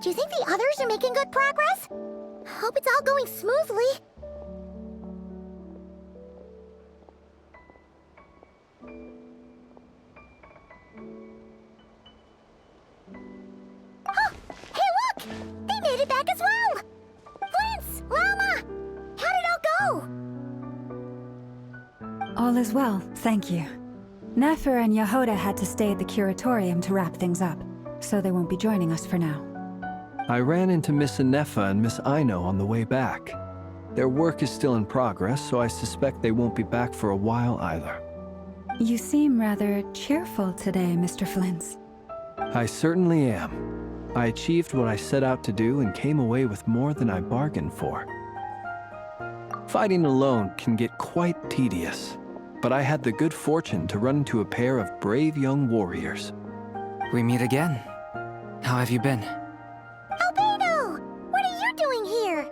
Do you think the others are making good progress? Hope it's all going smoothly. Oh, hey look! They made it back as well! Prince, Lama! How did it all go? All is well, thank you. Nefer and Yehoda had to stay at the curatorium to wrap things up, so they won't be joining us for now. I ran into Miss Anefa and Miss Aino on the way back. Their work is still in progress, so I suspect they won't be back for a while either. You seem rather cheerful today, Mr. Flintz. I certainly am. I achieved what I set out to do and came away with more than I bargained for. Fighting alone can get quite tedious, but I had the good fortune to run into a pair of brave young warriors. We meet again. How have you been? Albedo! What are you doing here?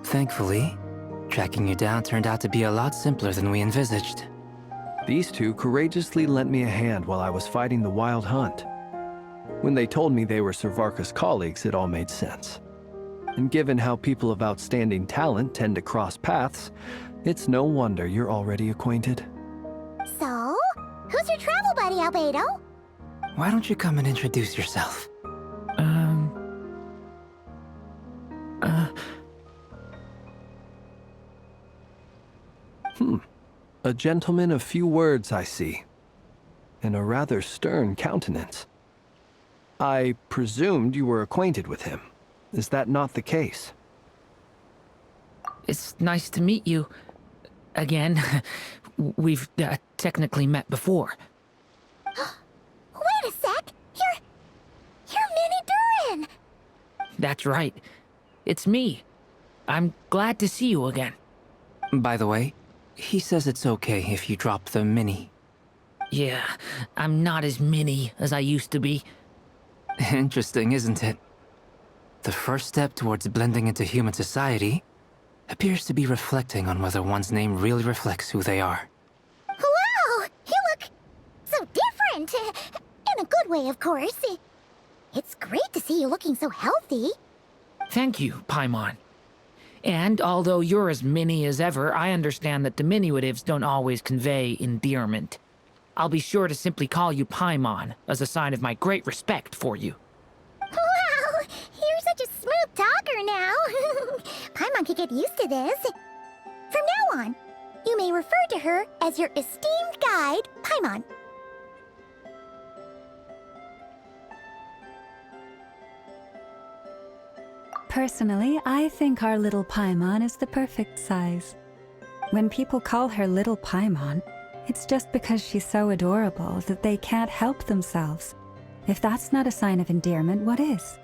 Thankfully, tracking you down turned out to be a lot simpler than we envisaged. These two courageously lent me a hand while I was fighting the wild hunt. When they told me they were Servarka's colleagues, it all made sense. And given how people of outstanding talent tend to cross paths, it's no wonder you're already acquainted. So, who's your travel buddy, Albedo? Why don't you come and introduce yourself? A gentleman of few words, I see. And a rather stern countenance. I presumed you were acquainted with him. Is that not the case? It's nice to meet you. Again. We've technically met before. Wait a sec! You're Minnie Durin! That's right. It's me. I'm glad to see you again. By the way, he says it's okay if you drop the mini. Yeah, I'm not as mini as I used to be. Interesting, isn't it? The first step towards blending into human society appears to be reflecting on whether one's name really reflects who they are. Wow! You look so different! In a good way, of course. It's great to see you looking so healthy. Thank you, Paimon. And although you're as mini as ever, I understand that diminutives don't always convey endearment. I'll be sure to simply call you Paimon, as a sign of my great respect for you. Wow! You're such a smooth talker now. Paimon could get used to this. From now on, you may refer to her as your esteemed guide, Paimon. Personally, I think our little Paimon is the perfect size. When people call her Little Paimon, it's just because she's so adorable that they can't help themselves. If that's not a sign of endearment, what is?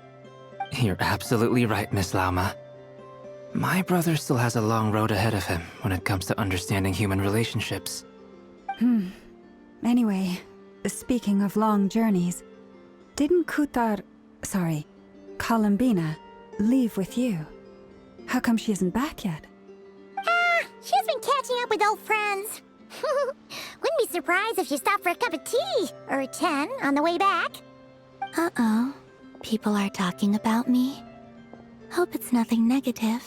You're absolutely right, Miss Lauma. My brother still has a long road ahead of him when it comes to understanding human relationships. Anyway, speaking of long journeys, didn't Columbina, leave with you? How come she isn't back yet? She's been catching up with old friends. Wouldn't be surprised if she stopped for a cup of tea or a 10 on the way back. Uh-oh. People are talking about me. Hope it's nothing negative.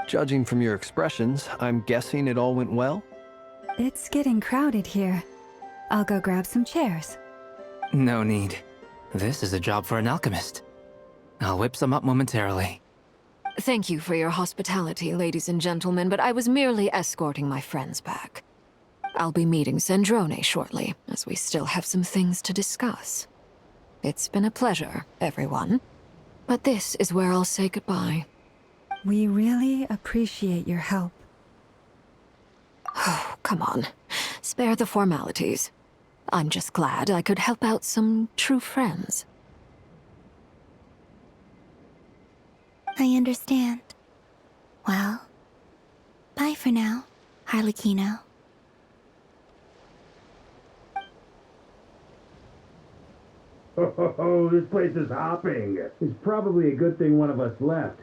Judging from your expressions, I'm guessing it all went well? It's getting crowded here. I'll go grab some chairs. No need. This is a job for an alchemist. I'll whip some up momentarily. Thank you for your hospitality, ladies and gentlemen, but I was merely escorting my friends back. I'll be meeting Zendrone shortly, as we still have some things to discuss. It's been a pleasure, everyone. But this is where I'll say goodbye. We really appreciate your help. Oh, come on. Spare the formalities. I'm just glad I could help out some true friends. I understand. Well, bye for now, Harlequino. Oh, this place is hopping. It's probably a good thing one of us left.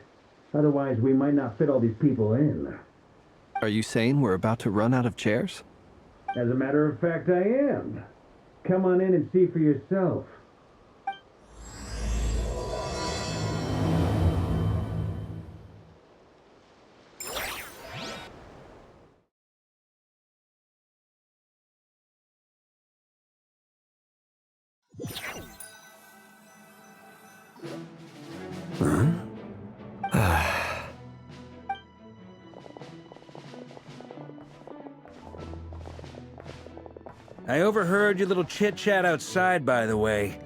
Otherwise, we might not fit all these people in. Are you saying we're about to run out of chairs? As a matter of fact, I am. Come on in and see for yourself. I overheard your little chit-chat outside, by the way.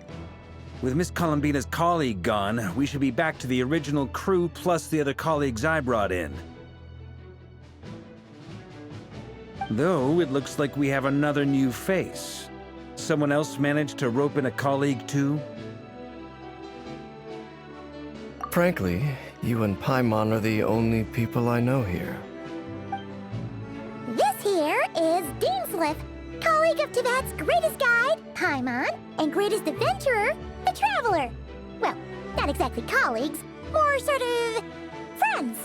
With Miss Columbina's colleague gone, we should be back to the original crew plus the other colleagues I brought in. Though, it looks like we have another new face. Someone else managed to rope in a colleague too? Frankly, you and Paimon are the only people I know here. This here is Deansliff, colleague of Tibet's greatest guide, Paimon, and greatest adventurer, the Traveler. Well, not exactly colleagues, more sort of friends.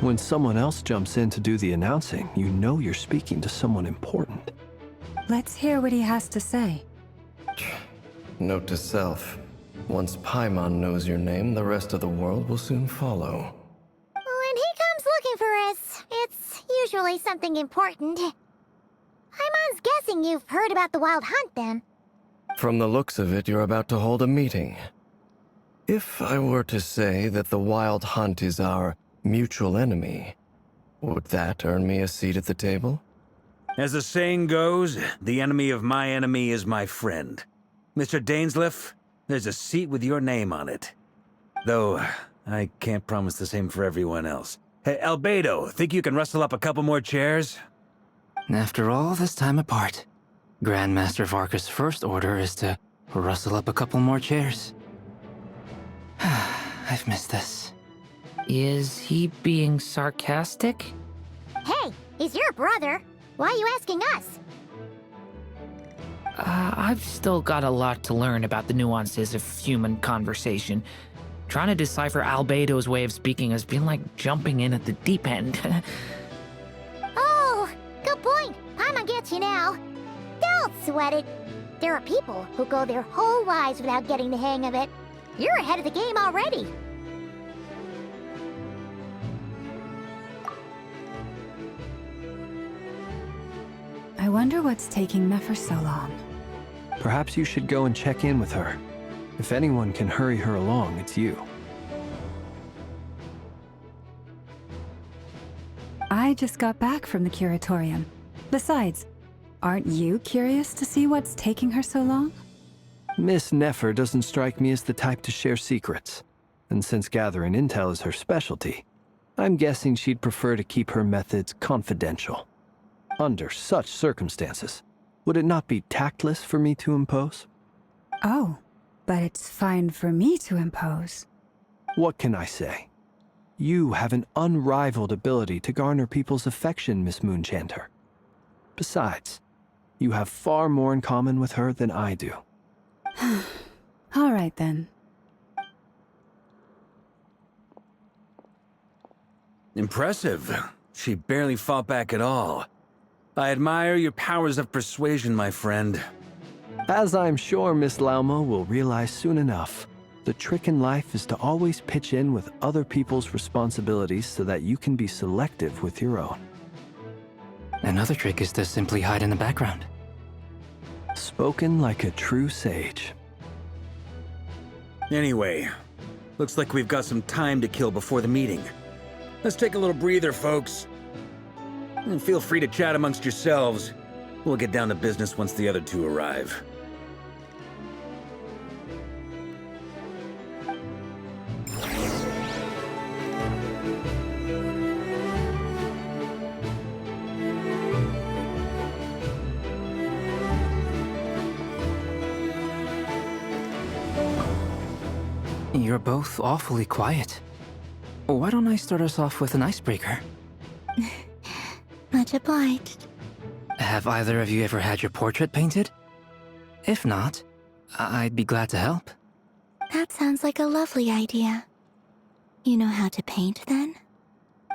When someone else jumps in to do the announcing, you know you're speaking to someone important. Let's hear what he has to say. Note to self. Once Paimon knows your name, the rest of the world will soon follow. When he comes looking for us, it's usually something important. Paimon's guessing you've heard about the Wild Hunt, then. From the looks of it, you're about to hold a meeting. If I were to say that the Wild Hunt is our mutual enemy, would that earn me a seat at the table? As the saying goes, the enemy of my enemy is my friend. Mr. Dainsliff, there's a seat with your name on it. Though, I can't promise the same for everyone else. Hey, Albedo, think you can rustle up a couple more chairs? After all this time apart, Grandmaster Varka's first order is to rustle up a couple more chairs. I've missed this. Is he being sarcastic? Hey, he's your brother. Why are you asking us? I've still got a lot to learn about the nuances of human conversation. Trying to decipher Albedo's way of speaking has been like jumping in at the deep end. Oh, good point. Paimon gets you now. Don't sweat it. There are people who go their whole lives without getting the hang of it. You're ahead of the game already. I wonder what's taking Nefer so long. Perhaps you should go and check in with her. If anyone can hurry her along, it's you. I just got back from the curatorium. Besides, aren't you curious to see what's taking her so long? Miss Nefer doesn't strike me as the type to share secrets. And since gathering intel is her specialty, I'm guessing she'd prefer to keep her methods confidential. Under such circumstances, would it not be tactless for me to impose? Oh, but it's fine for me to impose. What can I say? You have an unrivaled ability to garner people's affection, Miss Moonchanter. Besides, you have far more in common with her than I do. All right, then. Impressive. She barely fought back at all. I admire your powers of persuasion, my friend. As I'm sure Miss Lauma will realize soon enough, the trick in life is to always pitch in with other people's responsibilities so that you can be selective with your own. Another trick is to simply hide in the background. Spoken like a true sage. Anyway, looks like we've got some time to kill before the meeting. Let's take a little breather, folks. And feel free to chat amongst yourselves. We'll get down to business once the other two arrive. You're both awfully quiet. Why don't I start us off with an icebreaker? Much obliged. Have either of you ever had your portrait painted? If not, I'd be glad to help. That sounds like a lovely idea. You know how to paint, then?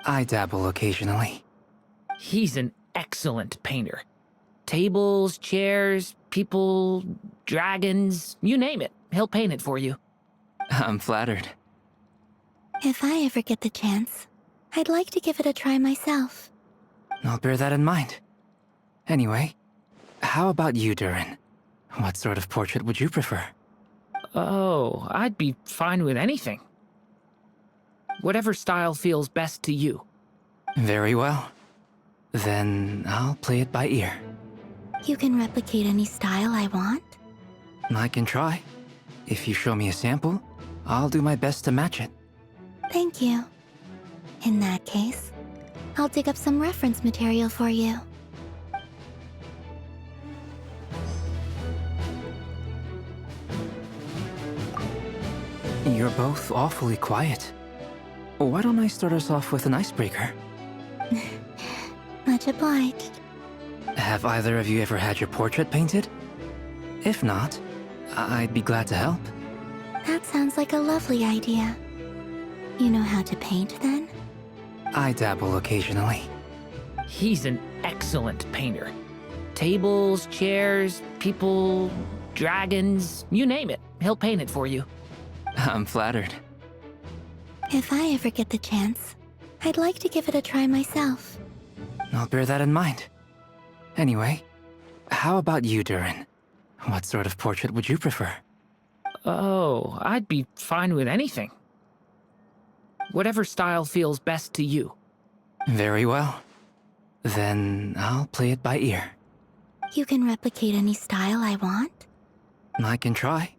I dabble occasionally. He's an excellent painter. Tables, chairs, people, dragons, you name it. He'll paint it for you. I'm flattered. If I ever get the chance, I'd like to give it a try myself. I'll bear that in mind. Anyway, how about you, Durin? What sort of portrait would you prefer? Oh, I'd be fine with anything. Whatever style feels best to you. Very well. Then I'll play it by ear. You can replicate any style I want? I can try. If you show me a sample, I'll do my best to match it. Thank you. In that case, I'll dig up some reference material for you. You're both awfully quiet. Why don't I start us off with an icebreaker? Much obliged. Have either of you ever had your portrait painted? If not, I'd be glad to help. That sounds like a lovely idea. You know how to paint, then? I dabble occasionally. He's an excellent painter. Tables, chairs, people, dragons, you name it. He'll paint it for you. I'm flattered. If I ever get the chance, I'd like to give it a try myself. I'll bear that in mind. Anyway, how about you, Durin? What sort of portrait would you prefer? Oh, I'd be fine with anything. Whatever style feels best to you. Very well. Then I'll play it by ear. You can replicate any style I want? I can try.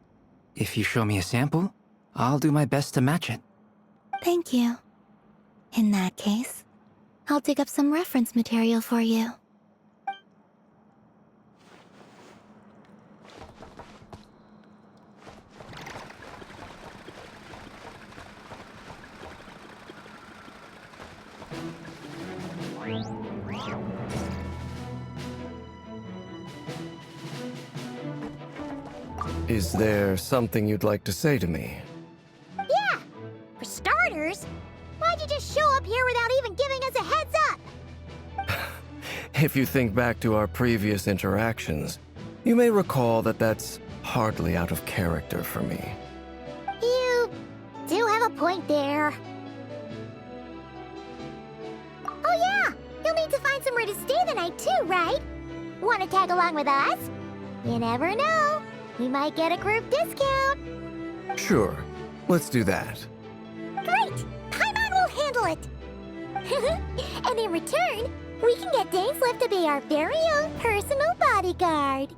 If you show me a sample, I'll do my best to match it. Thank you. In that case, I'll dig up some reference material for you. Is there something you'd like to say to me? Yeah! For starters, why'd you just show up here without even giving us a heads up? If you think back to our previous interactions, you may recall that that's hardly out of character for me. You do have a point there. Oh yeah! You'll need to find somewhere to stay the night too, right? Want to tag along with us? You never know. We might get a group discount. Sure, let's do that. Great! Paimon will handle it! And in return, we can get Dainslift to be our very own personal bodyguard.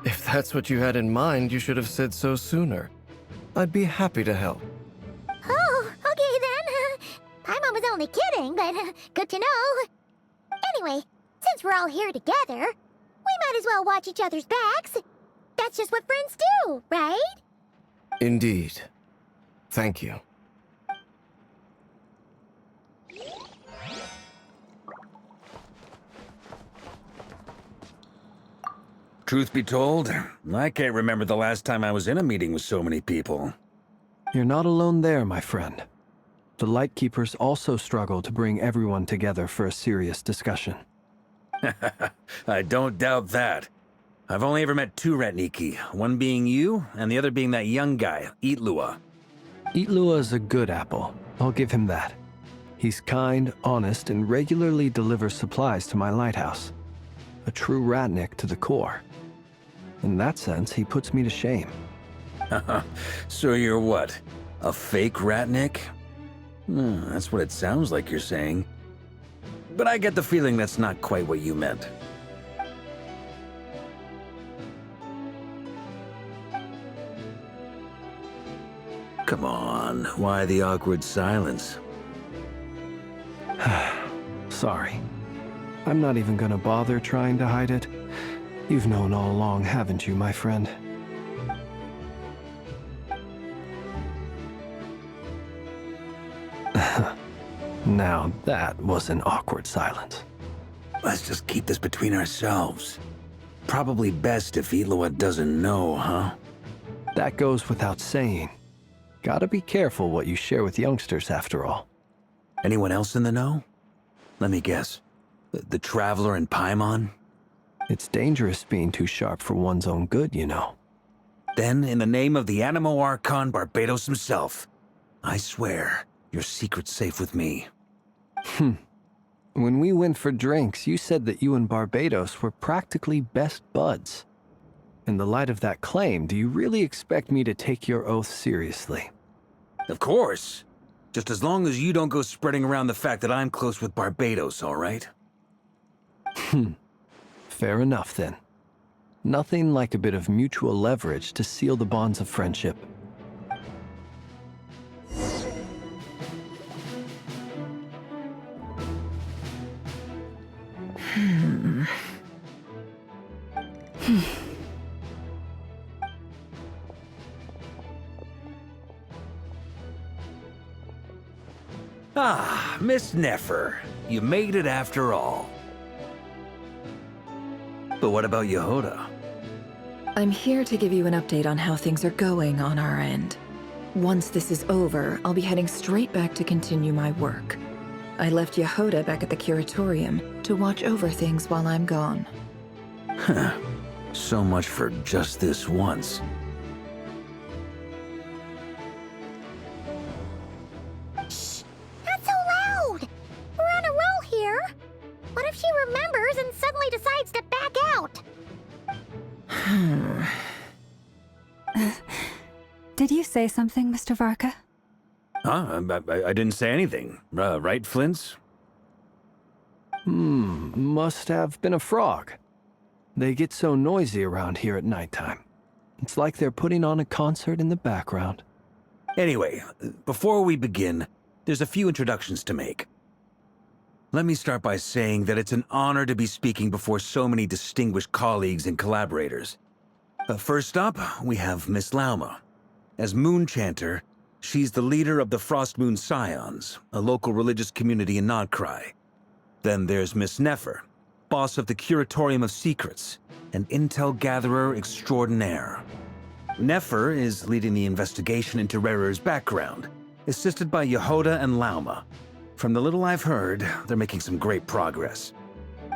If that's what you had in mind, you should have said so sooner. I'd be happy to help. Oh, okay then. Paimon was only kidding, but good to know. Anyway, since we're all here together, we might as well watch each other's backs. That's just what friends do, right? Indeed. Thank you. Truth be told, I can't remember the last time I was in a meeting with so many people. You're not alone there, my friend. The Lightkeepers also struggle to bring everyone together for a serious discussion. I don't doubt that. I've only ever met two Ratniki, one being you, and the other being that young guy, Itlua. Itlua is a good apple. I'll give him that. He's kind, honest, and regularly delivers supplies to my lighthouse. A true Ratnik to the core. In that sense, he puts me to shame. So you're what? A fake Ratnik? That's what it sounds like you're saying. But I get the feeling that's not quite what you meant. Come on, why the awkward silence? Sorry. I'm not even gonna bother trying to hide it. You've known all along, haven't you, my friend? Now that was an awkward silence. Let's just keep this between ourselves. probably best if Eloa doesn't know, huh? That goes without saying. Gotta be careful what you share with youngsters, after all. Anyone else in the know? Let me guess. The Traveler and Paimon? It's dangerous being too sharp for one's own good, you know. Then, in the name of the Animo Archon Barbados himself, I swear your secret's safe with me. When we went for drinks, you said that you and Barbados were practically best buds. In the light of that claim, do you really expect me to take your oath seriously? Of course. Just as long as you don't go spreading around the fact that I'm close with Barbados, all right? Fair enough, then. Nothing like a bit of mutual leverage to seal the bonds of friendship. Ah, Miss Nefer. You made it after all. But what about Yehoda? I'm here to give you an update on how things are going on our end. Once this is over, I'll be heading straight back to continue my work. I left Yehoda back at the Curatorium to watch over things while I'm gone. So much for just this once. Shh! Not so loud! We're on a roll here. What if she remembers and suddenly decides to back out? Did you say something, Mr. Varka? Huh? I didn't say anything. Right, Flint's? Must have been a frog. They get so noisy around here at nighttime. It's like they're putting on a concert in the background. Anyway, before we begin, there's a few introductions to make. Let me start by saying that it's an honor to be speaking before so many distinguished colleagues and collaborators. First up, we have Miss Lauma. As Moon Chanter, she's the leader of the Frost Moon Scions, a local religious community in Nodcry. Then there's Miss Nefer, boss of the Curatorium of Secrets, and intel gatherer extraordinaire. Nefer is leading the investigation into Rerer's background, assisted by Yehoda and Lauma. From the little I've heard, they're making some great progress.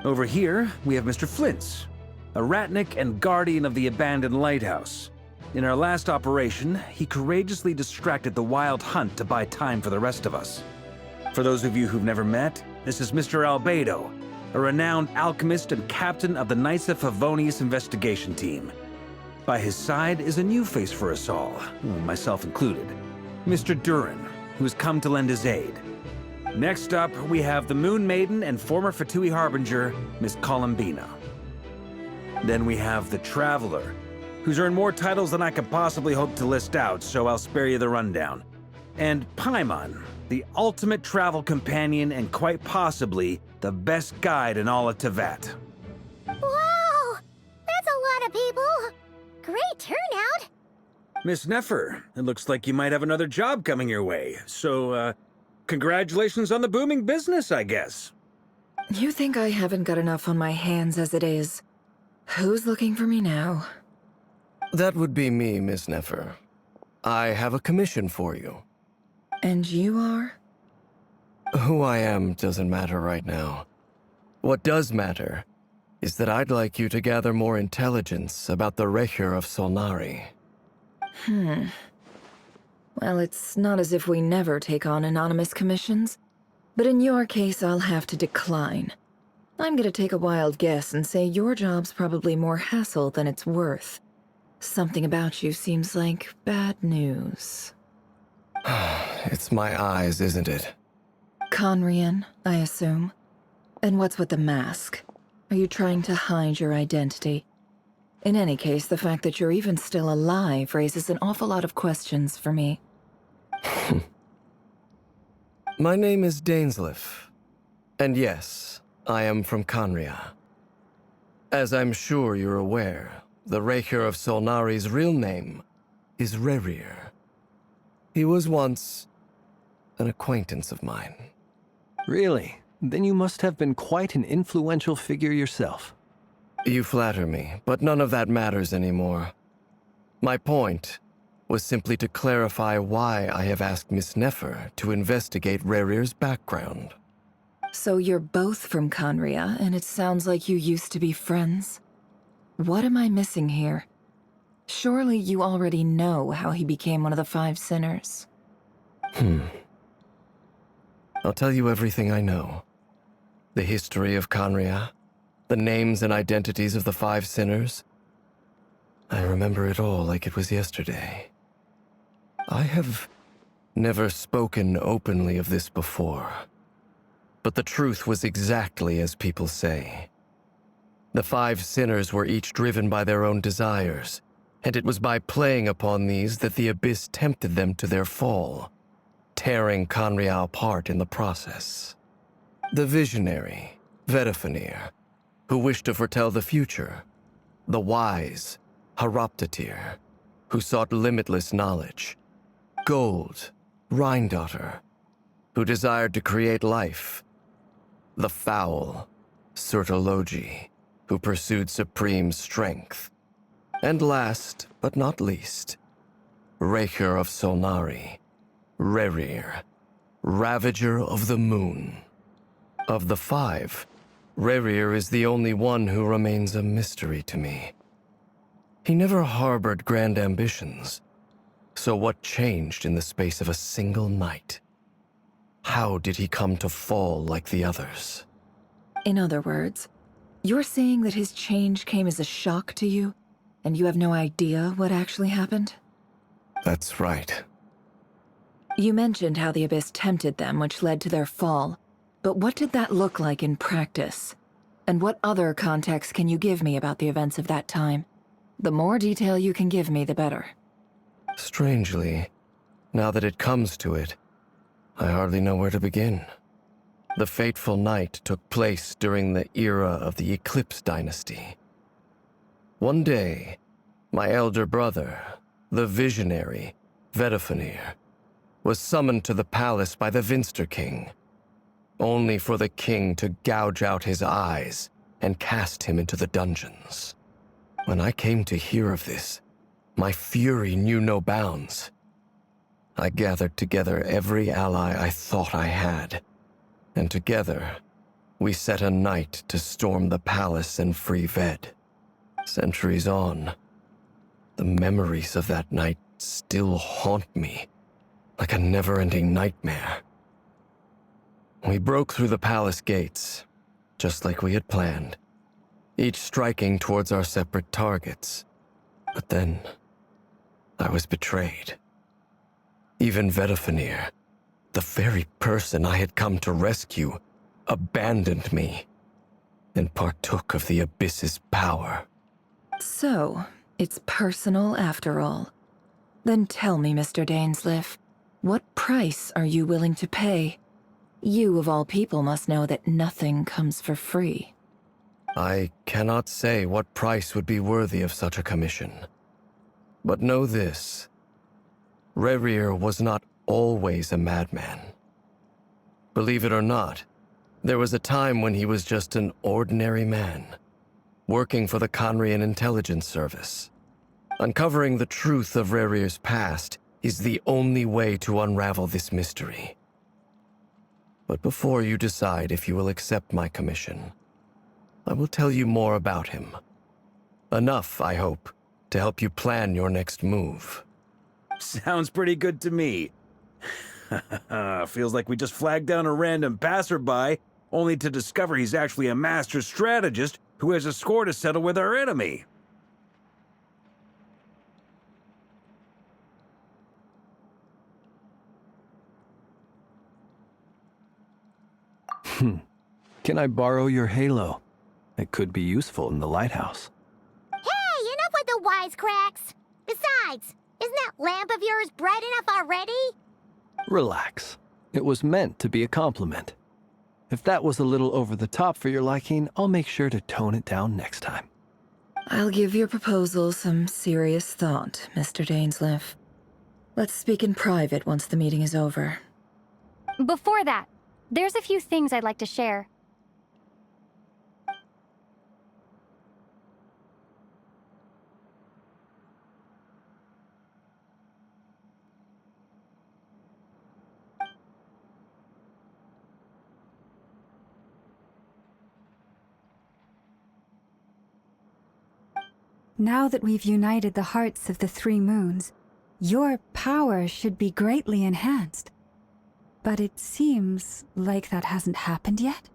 Over here, we have Mr. Flint's, a ratnik and guardian of the abandoned lighthouse. In our last operation, he courageously distracted the Wild Hunt to buy time for the rest of us. For those of you who've never met, this is Mr. Albedo, a renowned alchemist and captain of the Knights of Favonius investigation team. By his side is a new face for us all, myself included, Mr. Durin, who's come to lend his aid. Next up, we have the Moon Maiden and former Fatui Harbinger, Miss Columbina. Then we have the Traveler, who's earned more titles than I could possibly hope to list out, so I'll spare you the rundown. And Paimon, the ultimate travel companion and quite possibly the best guide in all of Tevat. Wow! That's a lot of people! Great turnout! Miss Nefer, it looks like you might have another job coming your way, so, congratulations on the booming business, I guess. You think I haven't got enough on my hands as it is? Who's looking for me now? That would be me, Miss Nefer. I have a commission for you. And you are? Who I am doesn't matter right now. What does matter is that I'd like you to gather more intelligence about the Recher of Solnari. Well, it's not as if we never take on anonymous commissions. But in your case, I'll have to decline. I'm gonna take a wild guess and say your job's probably more hassle than it's worth. Something about you seems like bad news. It's my eyes, isn't it? Conrian, I assume. And what's with the mask? Are you trying to hide your identity? In any case, the fact that you're even still alive raises an awful lot of questions for me. My name is Dainsleif. And yes, I am from Conria. As I'm sure you're aware, the Recher of Solnari's real name is Rerir. He was once an acquaintance of mine. Really? Then you must have been quite an influential figure yourself. You flatter me, but none of that matters anymore. My point was simply to clarify why I have asked Miss Nefer to investigate Rerir's background. So you're both from Conria, and it sounds like you used to be friends. What am I missing here? Surely you already know how he became one of the Five Sinners. I'll tell you everything I know. The history of Conria, the names and identities of the Five Sinners. I remember it all like it was yesterday. I have never spoken openly of this before, but the truth was exactly as people say. The Five Sinners were each driven by their own desires, and it was by playing upon these that the Abyss tempted them to their fall, tearing Conria apart in the process. The visionary, Vedifenir, who wished to foretell the future. The wise, Haroptatir, who sought limitless knowledge. Gold, Rheindotter, who desired to create life. The foul, Surtologi, who pursued supreme strength. And last, but not least, Raker of Solnari, Rerir, Ravager of the Moon. Of the five, Rerir is the only one who remains a mystery to me. He never harbored grand ambitions, so what changed in the space of a single night? How did he come to fall like the others? In other words, you're saying that his change came as a shock to you, and you have no idea what actually happened? That's right. You mentioned how the Abyss tempted them, which led to their fall. But what did that look like in practice? And what other context can you give me about the events of that time? The more detail you can give me, the better. Strangely, now that it comes to it, I hardly know where to begin. The fateful night took place during the era of the Eclipse Dynasty. One day, my elder brother, the visionary, Vedifenir, was summoned to the palace by the Vinster King, only for the king to gouge out his eyes and cast him into the dungeons. When I came to hear of this, my fury knew no bounds. I gathered together every ally I thought I had, and together, we set a night to storm the palace and free Ved. Centuries on, the memories of that night still haunt me like a never-ending nightmare. We broke through the palace gates, just like we had planned, each striking towards our separate targets. But then, I was betrayed. Even Vedifenir, the very person I had come to rescue, abandoned me and partook of the Abyss's power. So, it's personal after all. Then tell me, Mr. Dainsleif, what price are you willing to pay? You, of all people, must know that nothing comes for free. I cannot say what price would be worthy of such a commission. But know this. Rerir was not always a madman. Believe it or not, there was a time when he was just an ordinary man, working for the Conrian Intelligence Service. Uncovering the truth of Rerir's past is the only way to unravel this mystery. But before you decide if you will accept my commission, I will tell you more about him. Enough, I hope, to help you plan your next move. Sounds pretty good to me. Feels like we just flagged down a random passerby, only to discover he's actually a master strategist who has a score to settle with our enemy. Can I borrow your halo? It could be useful in the lighthouse. Hey, enough with the wisecracks! Besides, isn't that lamp of yours bright enough already? Relax. It was meant to be a compliment. If that was a little over the top for your liking, I'll make sure to tone it down next time. I'll give your proposal some serious thought, Mr. Dainsleif. Let's speak in private once the meeting is over. Before that, there's a few things I'd like to share. Now that we've united the hearts of the three moons, your power should be greatly enhanced. But it seems like that hasn't happened yet?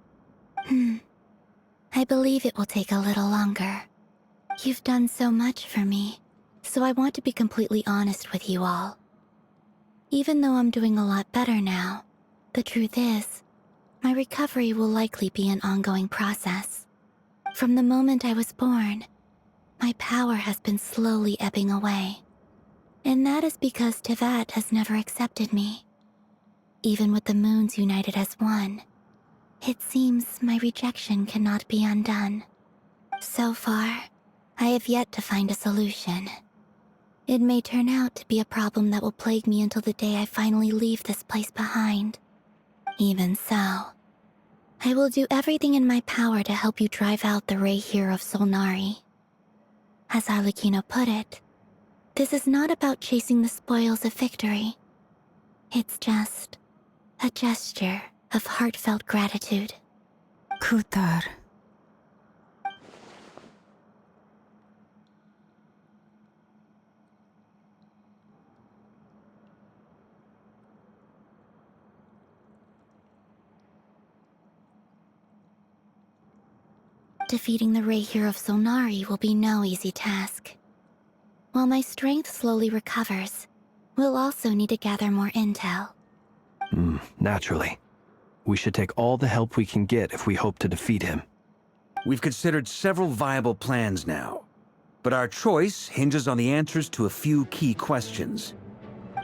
I believe it will take a little longer. You've done so much for me, so I want to be completely honest with you all. Even though I'm doing a lot better now, the truth is, my recovery will likely be an ongoing process. From the moment I was born, my power has been slowly ebbing away. And that is because Tevat has never accepted me. Even with the moons united as one, it seems my rejection cannot be undone. So far, I have yet to find a solution. It may turn out to be a problem that will plague me until the day I finally leave this place behind. Even so, I will do everything in my power to help you drive out the Ray here of Solnari. As Arlecchino put it, this is not about chasing the spoils of victory. It's just a gesture of heartfelt gratitude. Kutar. Defeating the Ray here of Solnari will be no easy task. While my strength slowly recovers, we'll also need to gather more intel. Naturally. We should take all the help we can get if we hope to defeat him. We've considered several viable plans now, but our choice hinges on the answers to a few key questions.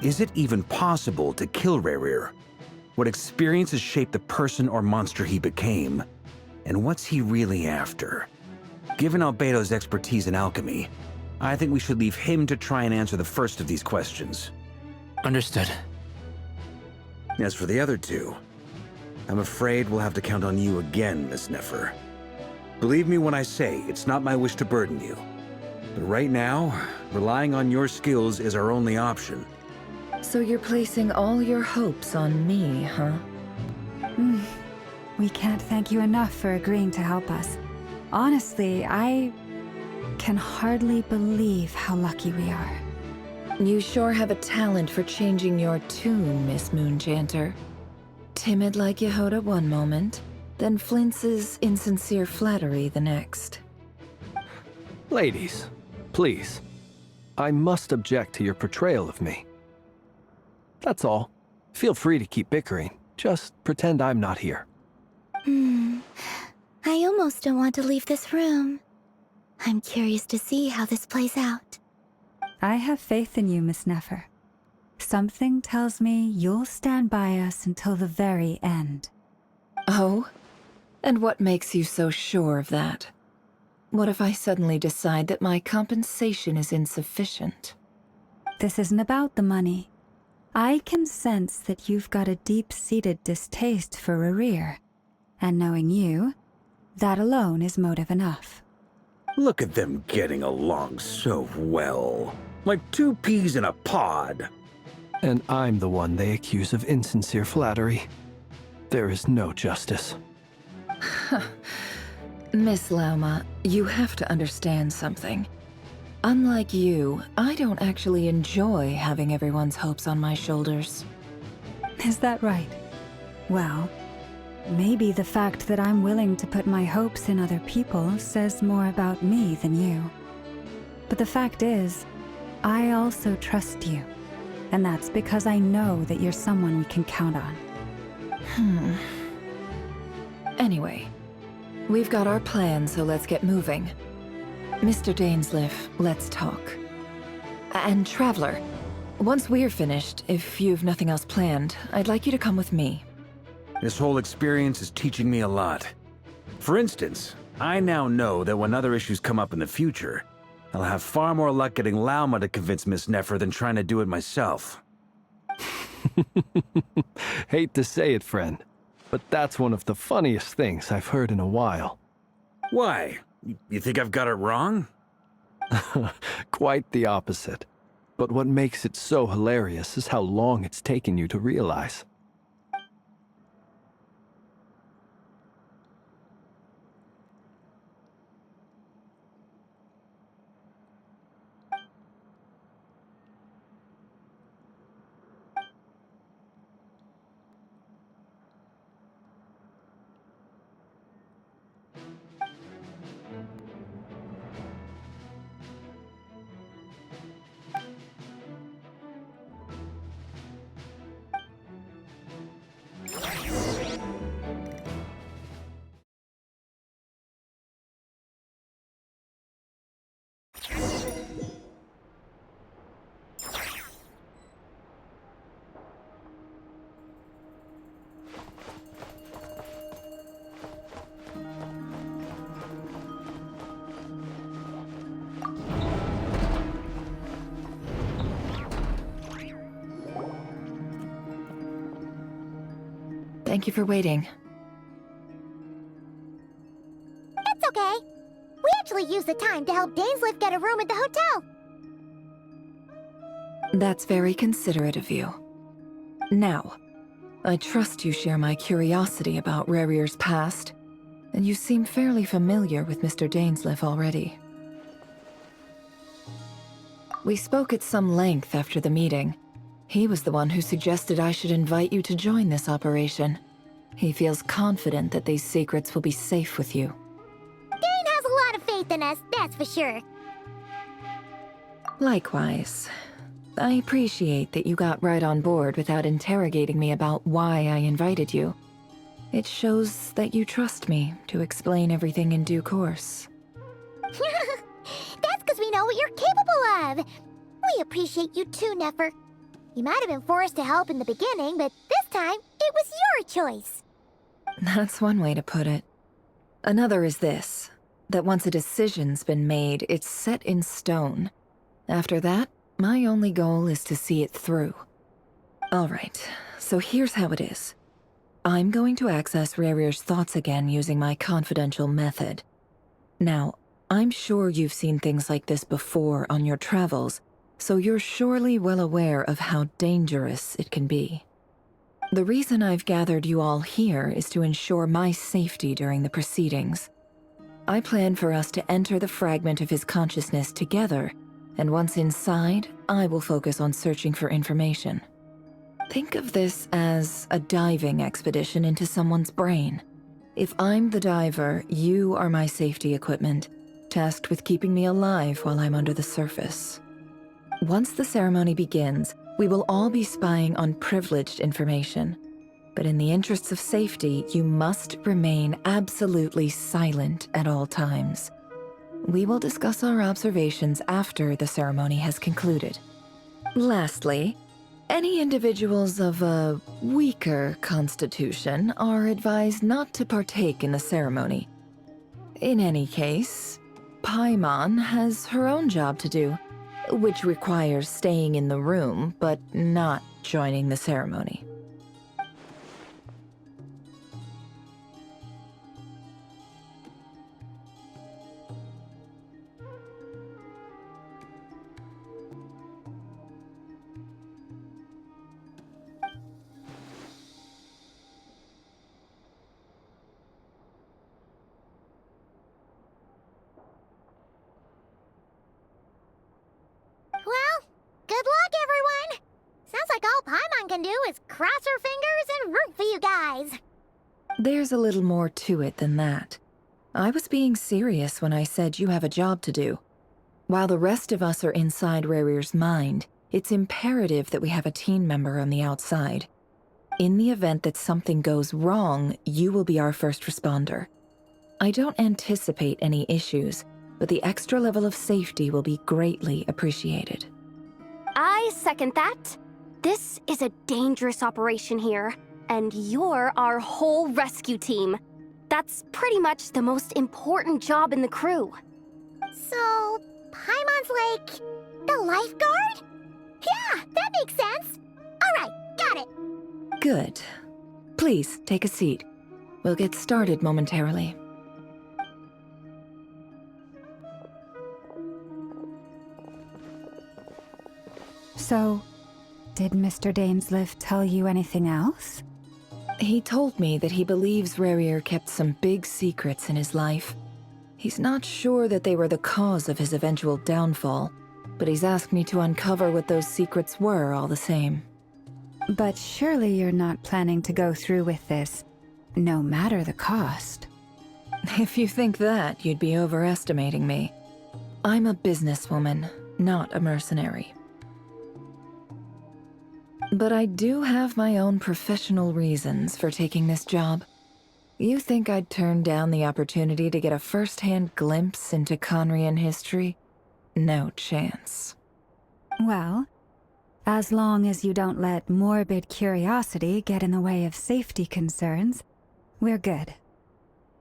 Is it even possible to kill Rerir? What experiences shaped the person or monster he became? And what's he really after? Given Albedo's expertise in alchemy, I think we should leave him to try and answer the first of these questions. Understood. As for the other two, I'm afraid we'll have to count on you again, Miss Nefer. Believe me when I say it's not my wish to burden you. But right now, relying on your skills is our only option. So you're placing all your hopes on me, huh? We can't thank you enough for agreeing to help us. Honestly, I can hardly believe how lucky we are. You sure have a talent for changing your tune, Miss Moonchanter. Timid like Yehoda one moment, then flinches insincere flattery the next. Ladies, please. I must object to your portrayal of me. That's all. Feel free to keep bickering. Just pretend I'm not here. I almost don't want to leave this room. I'm curious to see how this plays out. I have faith in you, Miss Nefer. Something tells me you'll stand by us until the very end. Oh? And what makes you so sure of that? What if I suddenly decide that my compensation is insufficient? This isn't about the money. I can sense that you've got a deep-seated distaste for Rerir. And knowing you, that alone is motive enough. Look at them getting along so well. Like two peas in a pod. And I'm the one they accuse of insincere flattery. There is no justice. Miss Lauma, you have to understand something. Unlike you, I don't actually enjoy having everyone's hopes on my shoulders. Is that right? Well, maybe the fact that I'm willing to put my hopes in other people says more about me than you. But the fact is, I also trust you. And that's because I know that you're someone we can count on. Anyway, we've got our plan, so let's get moving. Mr. Dainsleif, let's talk. And Traveler, once we're finished, if you've nothing else planned, I'd like you to come with me. This whole experience is teaching me a lot. For instance, I now know that when other issues come up in the future, I'll have far more luck getting Lauma to convince Miss Nefer than trying to do it myself. Hate to say it, friend, but that's one of the funniest things I've heard in a while. Why? You think I've got it wrong? Quite the opposite. But what makes it so hilarious is how long it's taken you to realize. Thank you for waiting. It's okay. We actually used the time to help Dainsliff get a room at the hotel. That's very considerate of you. Now, I trust you share my curiosity about Rarier's past, and you seem fairly familiar with Mr. Dainsliff already. We spoke at some length after the meeting. He was the one who suggested I should invite you to join this operation. He feels confident that these secrets will be safe with you. Dane has a lot of faith in us, that's for sure. Likewise. I appreciate that you got right on board without interrogating me about why I invited you. It shows that you trust me to explain everything in due course. That's because we know what you're capable of. We appreciate you too, Nefer. You might have been forced to help in the beginning, but this time, it was your choice. That's one way to put it. Another is this, that once a decision's been made, it's set in stone. After that, my only goal is to see it through. Alright, so here's how it is. I'm going to access Rarier's thoughts again using my confidential method. Now, I'm sure you've seen things like this before on your travels, so you're surely well aware of how dangerous it can be. The reason I've gathered you all here is to ensure my safety during the proceedings. I plan for us to enter the fragment of his consciousness together, and once inside, I will focus on searching for information. Think of this as a diving expedition into someone's brain. If I'm the diver, you are my safety equipment, tasked with keeping me alive while I'm under the surface. Once the ceremony begins, we will all be spying on privileged information. But in the interests of safety, you must remain absolutely silent at all times. We will discuss our observations after the ceremony has concluded. Lastly, any individuals of a weaker constitution are advised not to partake in the ceremony. In any case, Paimon has her own job to do, which requires staying in the room but not joining the ceremony. Well, good luck, everyone. Sounds like all Paimon can do is cross her fingers and root for you guys. There's a little more to it than that. I was being serious when I said you have a job to do. While the rest of us are inside Rarier's mind, it's imperative that we have a team member on the outside. In the event that something goes wrong, you will be our first responder. I don't anticipate any issues, but the extra level of safety will be greatly appreciated. I second that. This is a dangerous operation here, and you're our whole rescue team. That's pretty much the most important job in the crew. So, Paimon's like the lifeguard? Yeah, that makes sense. All right, got it. Good. Please, take a seat. We'll get started momentarily. So, did Mr. Dainsliff tell you anything else? He told me that he believes Rarier kept some big secrets in his life. He's not sure that they were the cause of his eventual downfall, but he's asked me to uncover what those secrets were all the same. But surely you're not planning to go through with this, no matter the cost. If you think that, you'd be overestimating me. I'm a businesswoman, not a mercenary. But I do have my own professional reasons for taking this job. You think I'd turn down the opportunity to get a first-hand glimpse into Conrian history? No chance. Well, as long as you don't let morbid curiosity get in the way of safety concerns, we're good.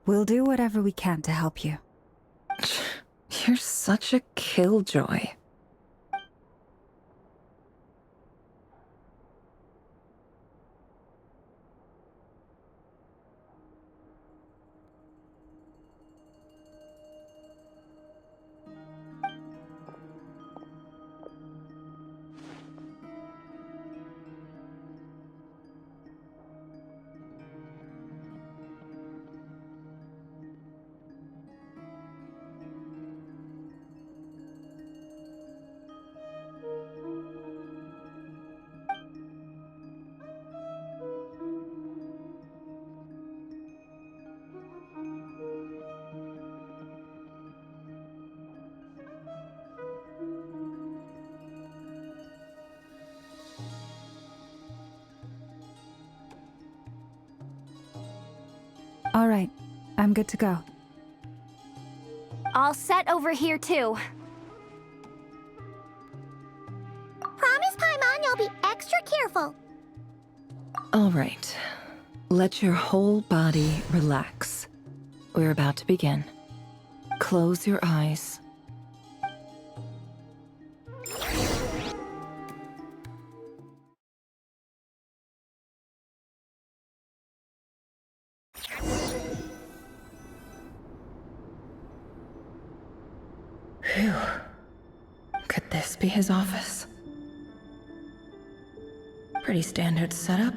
We'll do whatever we can to help you. You're such a killjoy. All right, I'm good to go. All set over here, too. Promise, Paimon, you'll be extra careful. All right. Let your whole body relax. We're about to begin. Close your eyes. Phew. Could this be his office? Pretty standard setup.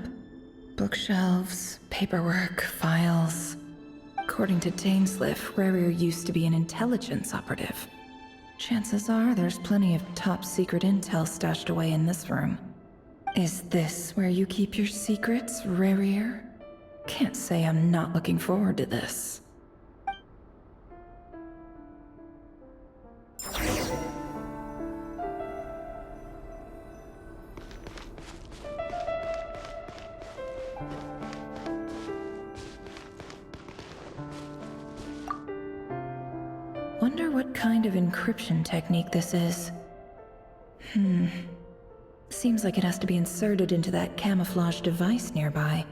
Bookshelves, paperwork, files. According to Dainsliff, Rarier used to be an intelligence operative. Chances are there's plenty of top-secret intel stashed away in this room. Is this where you keep your secrets, Rarier? Can't say I'm not looking forward to this. Wonder what kind of encryption technique this is. Seems like it has to be inserted into that camouflage device nearby.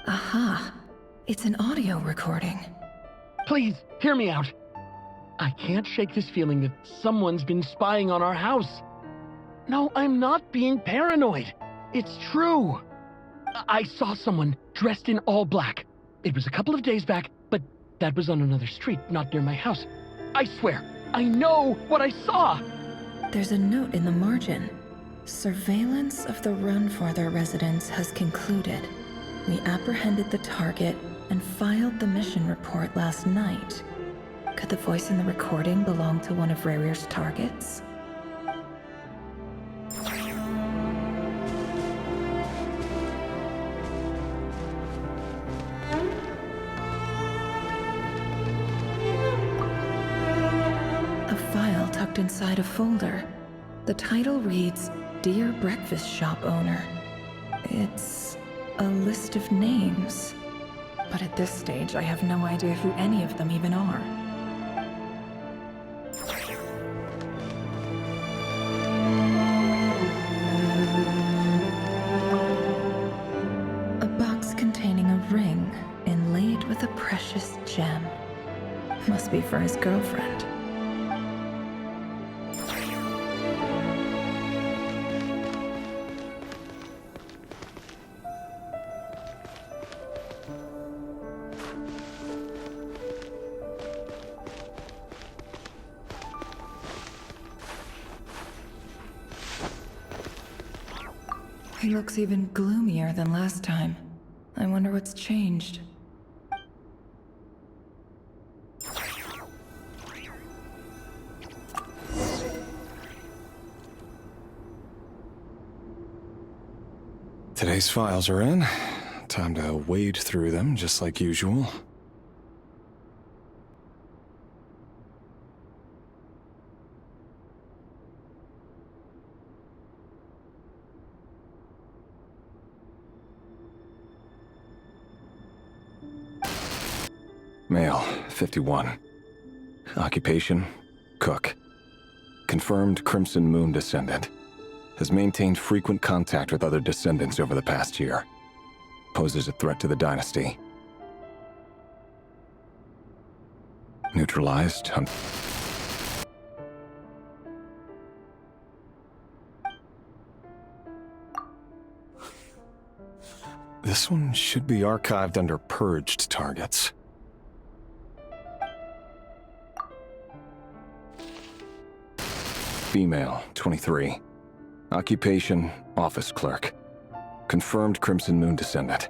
Aha! It's an audio recording. Please, hear me out. I can't shake this feeling that someone's been spying on our house. No, I'm not being paranoid. It's true. I saw someone dressed in all black. It was a couple of days back, but that was on another street, not near my house. I swear, I know what I saw! There's a note in the margin. Surveillance of the Runfather residence has concluded. We apprehended the target and filed the mission report last night. Could the voice in the recording belong to one of Rarier's targets? Tucked inside a folder. The title reads, Dear Breakfast Shop Owner. It's a list of names. But at this stage, I have no idea who any of them even are. A box containing a ring inlaid with a precious gem. Must be for his girlfriend. He looks even gloomier than last time. I wonder what's changed. Today's files are in. Time to wade through them, just like usual. Male, 51. Occupation, cook. Confirmed Crimson Moon descendant. Has maintained frequent contact with other descendants over the past year. Poses a threat to the dynasty. Neutralized. This one should be archived under purged targets. Female, 23. Occupation, office clerk. Confirmed Crimson Moon descendant.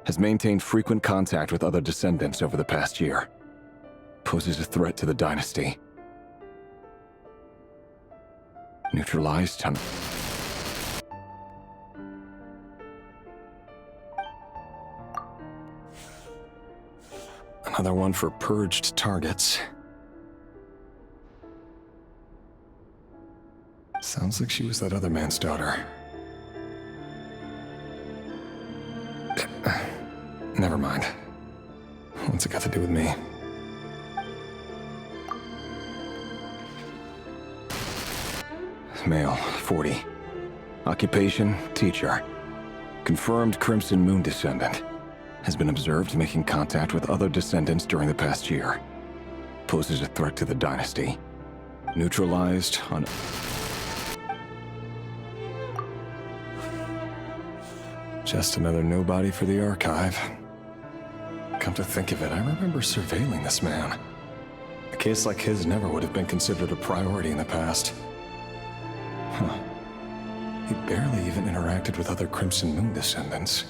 Has maintained frequent contact with other descendants over the past year. Poses a threat to the dynasty. Neutralized. Another one for purged targets. Sounds like she was that other man's daughter. Never mind. What's it got to do with me? Male, 40. Occupation, teacher. Confirmed Crimson Moon descendant. Has been observed making contact with other descendants during the past year. Poses a threat to the dynasty. Neutralized on... Just another nobody for the archive. Come to think of it, I remember surveilling this man. A case like his never would have been considered a priority in the past. Huh. He barely even interacted with other Crimson Moon descendants.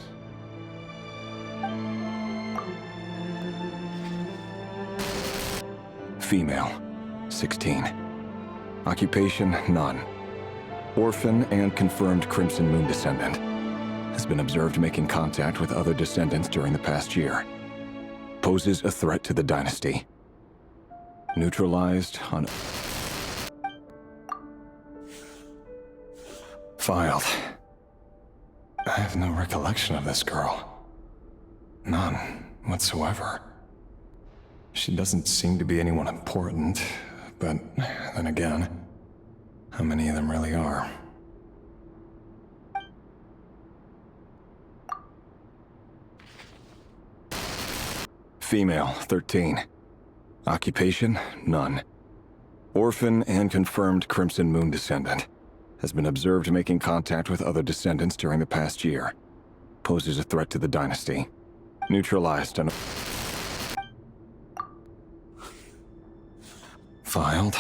Female, 16. Occupation, none. Orphan and confirmed Crimson Moon descendant. Has been observed making contact with other descendants during the past year. Poses a threat to the dynasty. Neutralized on... Filed. I have no recollection of this girl. None whatsoever. She doesn't seem to be anyone important, but then again, how many of them really are? Female, 13. Occupation, none. Orphan and confirmed Crimson Moon descendant. Has been observed making contact with other descendants during the past year. Poses a threat to the dynasty. Neutralized on... Filed.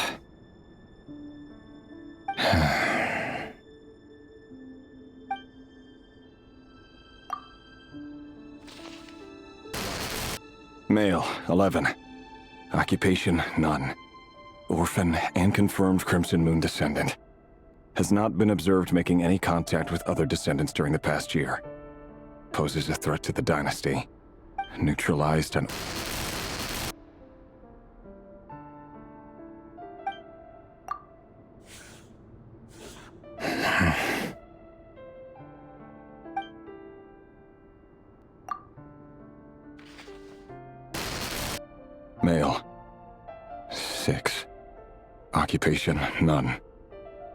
Male, 11. Occupation, none. Orphan and confirmed Crimson Moon descendant. Has not been observed making any contact with other descendants during the past year. Poses a threat to the dynasty. Neutralized on... Male. 6. Occupation, none.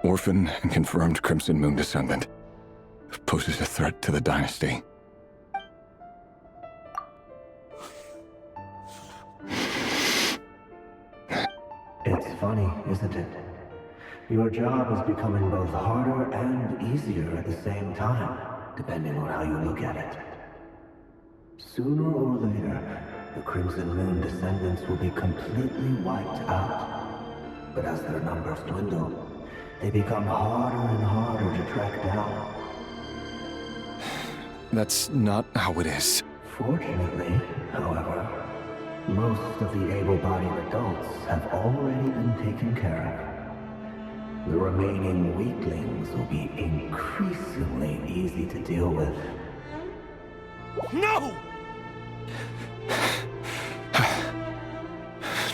Orphan and confirmed Crimson Moon descendant. Poses a threat to the dynasty. It's funny, isn't it? Your job is becoming both harder and easier at the same time, depending on how you look at it. Sooner or later, the Crimson Moon descendants will be completely wiped out. But as their numbers dwindle, they become harder and harder to track down. That's not how it is. Fortunately, however, most of the able-bodied adults have already been taken care of. The remaining weaklings will be increasingly easy to deal with. No!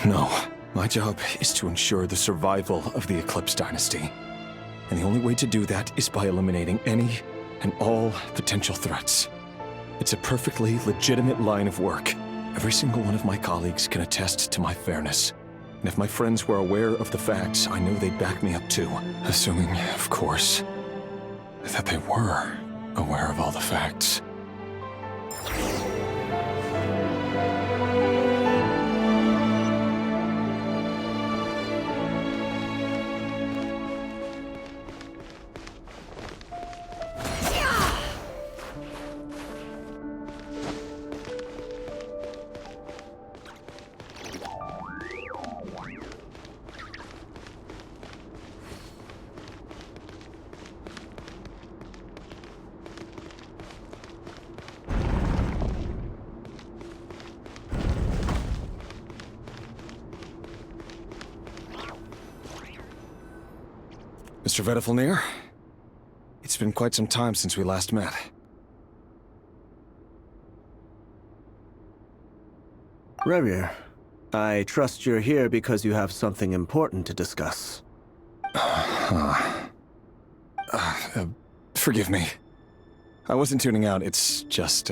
No. My job is to ensure the survival of the Eclipse Dynasty. And the only way to do that is by eliminating any and all potential threats. It's a perfectly legitimate line of work. Every single one of my colleagues can attest to my fairness. And if my friends were aware of the facts, I know they'd back me up too. Assuming, of course, that they were aware of all the facts. Mr. Vedifalnir, it's been quite some time since we last met. Revir, I trust you're here because you have something important to discuss. Forgive me. I wasn't tuning out, it's just,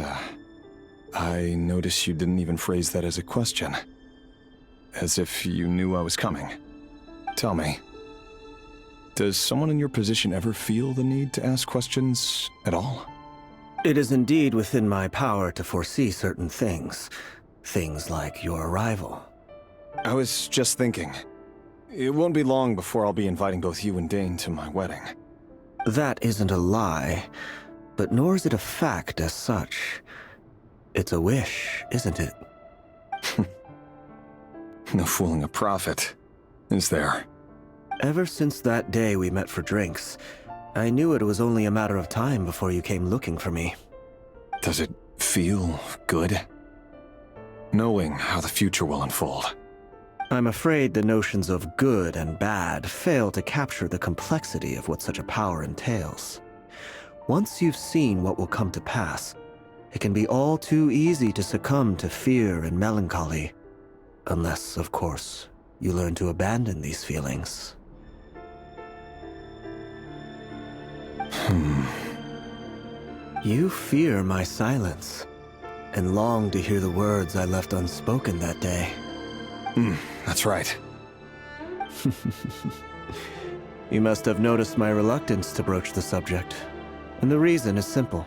I notice you didn't even phrase that as a question. As if you knew I was coming. Tell me, does someone in your position ever feel the need to ask questions at all? It is indeed within my power to foresee certain things. Things like your arrival. I was just thinking. It won't be long before I'll be inviting both you and Dane to my wedding. That isn't a lie, but nor is it a fact as such. It's a wish, isn't it? No fooling a prophet, is there? Ever since that day we met for drinks, I knew it was only a matter of time before you came looking for me. Does it feel good? Knowing how the future will unfold. I'm afraid the notions of good and bad fail to capture the complexity of what such a power entails. Once you've seen what will come to pass, it can be all too easy to succumb to fear and melancholy. Unless, of course, you learn to abandon these feelings. You fear my silence, and long to hear the words I left unspoken that day. That's right. You must have noticed my reluctance to broach the subject, and the reason is simple.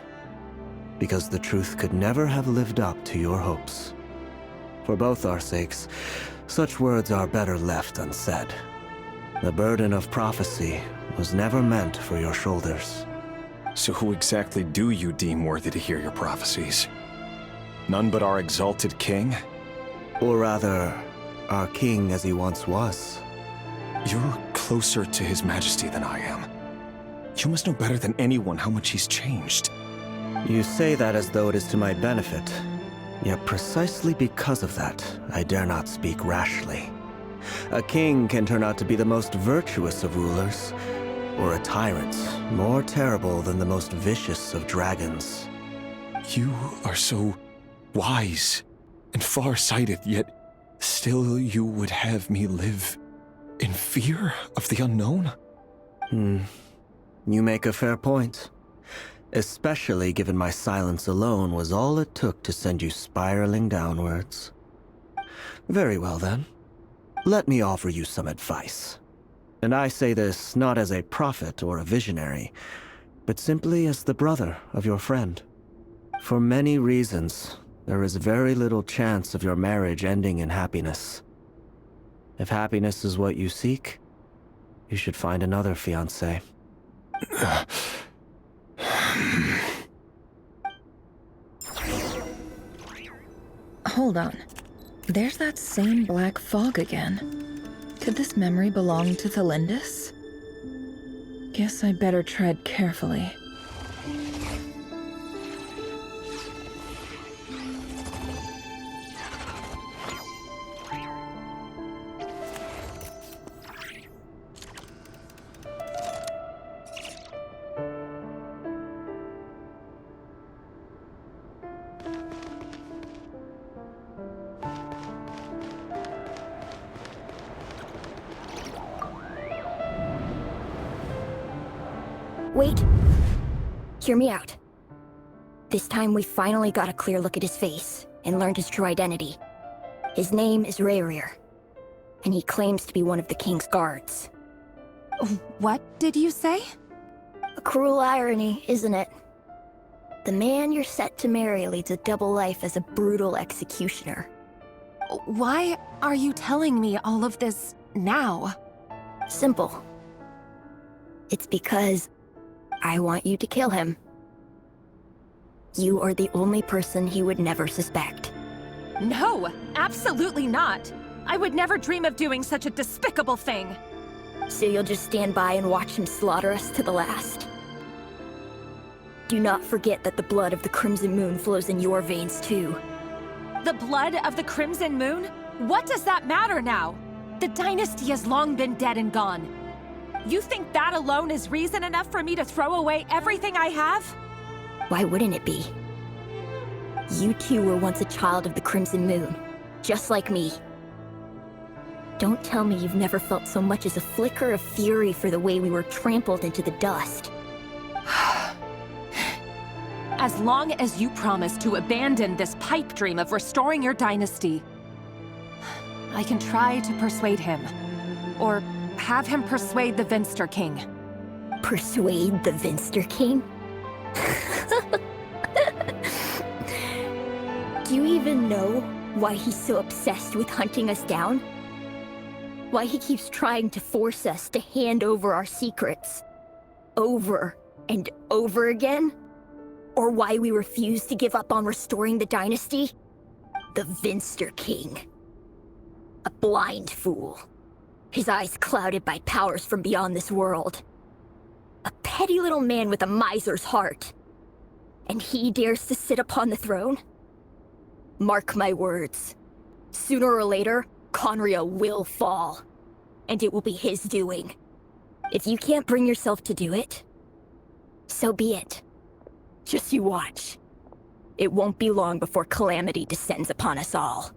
Because the truth could never have lived up to your hopes. For both our sakes, such words are better left unsaid. The burden of prophecy was never meant for your shoulders. So who exactly do you deem worthy to hear your prophecies? None but our exalted king? Or rather, our king as he once was. You're closer to his majesty than I am. You must know better than anyone how much he's changed. You say that as though it is to my benefit. Yet precisely because of that, I dare not speak rashly. A king can turn out to be the most virtuous of rulers, or a tyrant more terrible than the most vicious of dragons. You are so wise and far-sighted, yet still you would have me live in fear of the unknown? You make a fair point. Especially given my silence alone was all it took to send you spiraling downwards. Very well then. Let me offer you some advice. And I say this not as a prophet or a visionary, but simply as the brother of your friend. For many reasons, there is very little chance of your marriage ending in happiness. If happiness is what you seek, you should find another fiancé. Hold on. There's that same black fog again. Could this memory belong to Thelindis? Guess I better tread carefully. Wait. Hear me out. This time we finally got a clear look at his face and learned his true identity. His name is Rayrir, and he claims to be one of the king's guards. What did you say? A cruel irony, isn't it? The man you're set to marry leads a double life as a brutal executioner. Why are you telling me all of this now? Simple. It's because I want you to kill him. You are the only person he would never suspect. No, absolutely not. I would never dream of doing such a despicable thing. So you'll just stand by and watch him slaughter us to the last? Do not forget that the blood of the Crimson Moon flows in your veins too. The blood of the Crimson Moon? What does that matter now? The dynasty has long been dead and gone. You think that alone is reason enough for me to throw away everything I have? Why wouldn't it be? You two were once a child of the Crimson Moon, just like me. Don't tell me you've never felt so much as a flicker of fury for the way we were trampled into the dust. as long as you promise to abandon this pipe dream of restoring your dynasty. I can try to persuade him. Or have him persuade the Vinster King. Persuade the Vinster King? Do you even know why he's so obsessed with hunting us down? Why he keeps trying to force us to hand over our secrets? Over and over again? Or why we refuse to give up on restoring the dynasty? The Vinster King. A blind fool. His eyes clouded by powers from beyond this world. A petty little man with a miser's heart. And he dares to sit upon the throne? Mark my words. Sooner or later, Conria will fall. And it will be his doing. If you can't bring yourself to do it, so be it. Just you watch. It won't be long before calamity descends upon us all.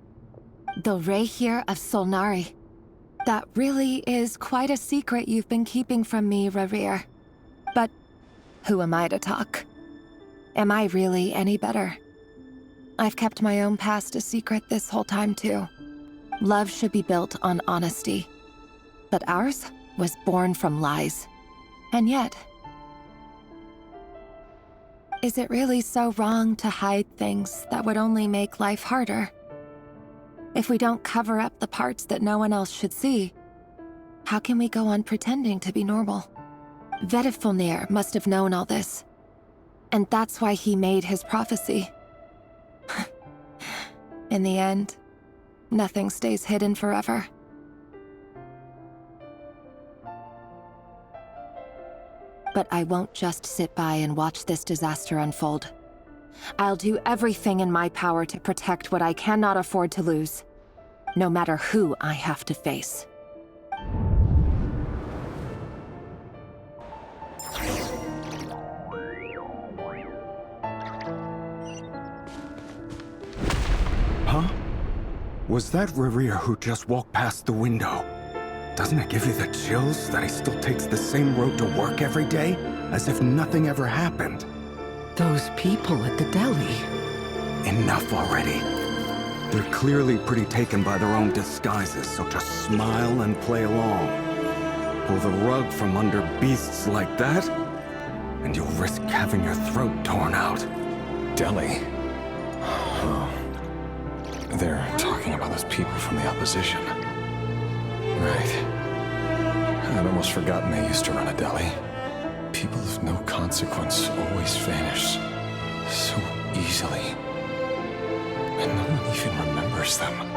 The Rehir of Solnari. That really is quite a secret you've been keeping from me, Rarir. But who am I to talk? Am I really any better? I've kept my own past a secret this whole time, too. Love should be built on honesty. But ours was born from lies. And yet... is it really so wrong to hide things that would only make life harder? If we don't cover up the parts that no one else should see, how can we go on pretending to be normal? Vedifulnir must have known all this. And that's why he made his prophecy. In the end, nothing stays hidden forever. But I won't just sit by and watch this disaster unfold. I'll do everything in my power to protect what I cannot afford to lose, no matter who I have to face. Huh? Was that Rarir who just walked past the window? Doesn't it give you the chills that he still takes the same road to work every day, as if nothing ever happened? Those people at the deli. Enough already. They're clearly pretty taken by their own disguises, so just smile and play along. Pull the rug from under beasts like that, and you'll risk having your throat torn out. Deli? Oh. They're talking about those people from the opposition. Right. I'd almost forgotten they used to run a deli. People of no consequence always vanish so easily. And no one even remembers them.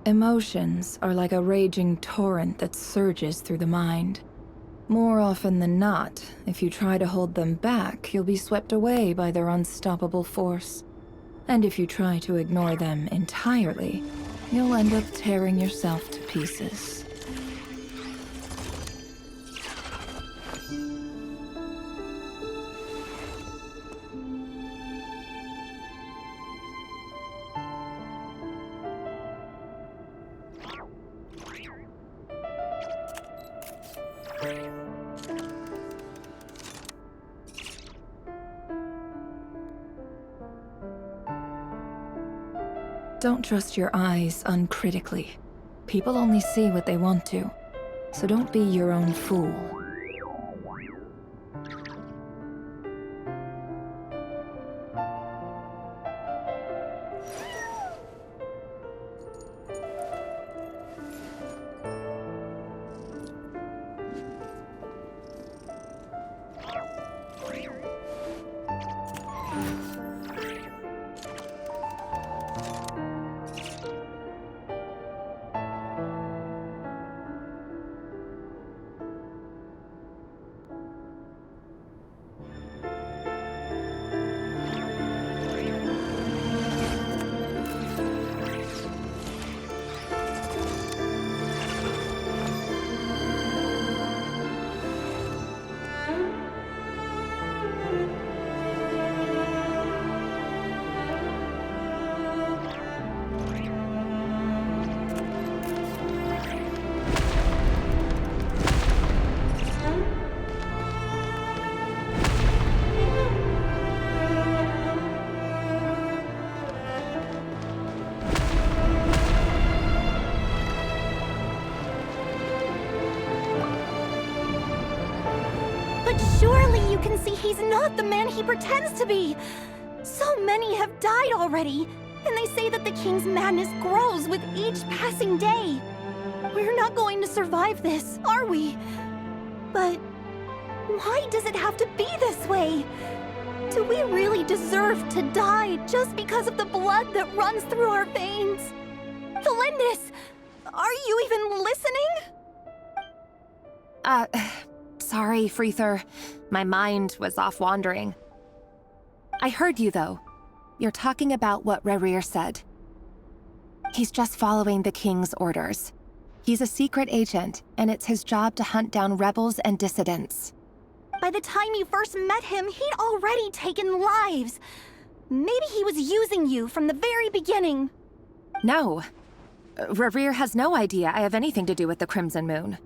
Emotions are like a raging torrent that surges through the mind. More often than not, if you try to hold them back, you'll be swept away by their unstoppable force. And if you try to ignore them entirely, you'll end up tearing yourself to pieces. Don't trust your eyes uncritically. People only see what they want to, so don't be your own fool. But surely you can see he's not the man he pretends to be. So many have died already, and they say that the king's madness grows with each passing day. We're not going to survive this, are we? But why does it have to be this way? Do we really deserve to die just because of the blood that runs through our veins? Felindis, are you even listening? Sorry, Freether. My mind was off wandering. I heard you, though. You're talking about what Rerir said. He's just following the king's orders. He's a secret agent, and it's his job to hunt down rebels and dissidents. By the time you first met him, he'd already taken lives. Maybe he was using you from the very beginning. No. Rerir has no idea I have anything to do with the Crimson Moon.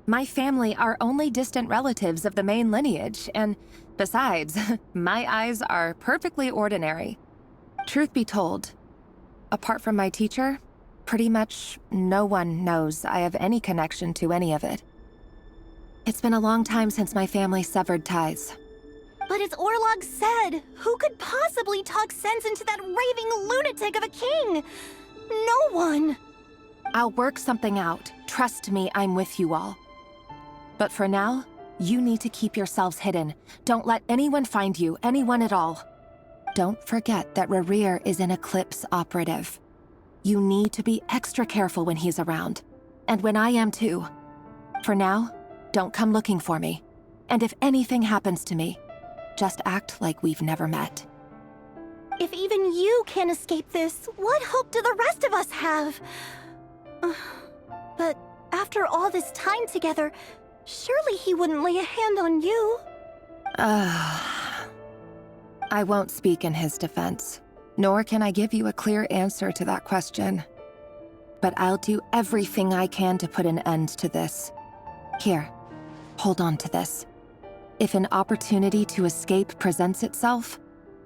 My family are only distant relatives of the main lineage, and besides, my eyes are perfectly ordinary. Truth be told, apart from my teacher, pretty much no one knows I have any connection to any of it. It's been a long time since my family severed ties. But as Orlog said, who could possibly talk sense into that raving lunatic of a king? No one. I'll work something out. Trust me, I'm with you all. But for now, you need to keep yourselves hidden. Don't let anyone find you, anyone at all. Don't forget that Rerir is an Eclipse operative. You need to be extra careful when he's around. And when I am too. For now, don't come looking for me. And if anything happens to me, just act like we've never met. If even you can't escape this, what hope do the rest of us have? But after all this time together, surely he wouldn't lay a hand on you. I won't speak in his defense, nor can I give you a clear answer to that question. But I'll do everything I can to put an end to this. Here, hold on to this. If an opportunity to escape presents itself,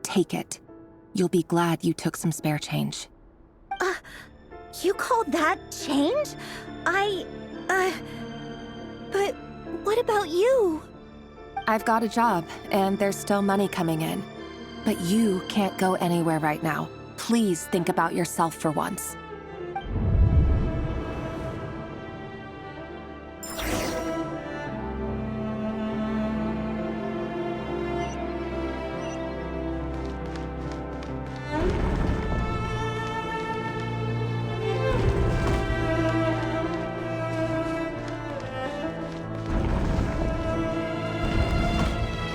take it. You'll be glad you took some spare change. You call that change? But what about you? I've got a job, and there's still money coming in. But you can't go anywhere right now. Please think about yourself for once.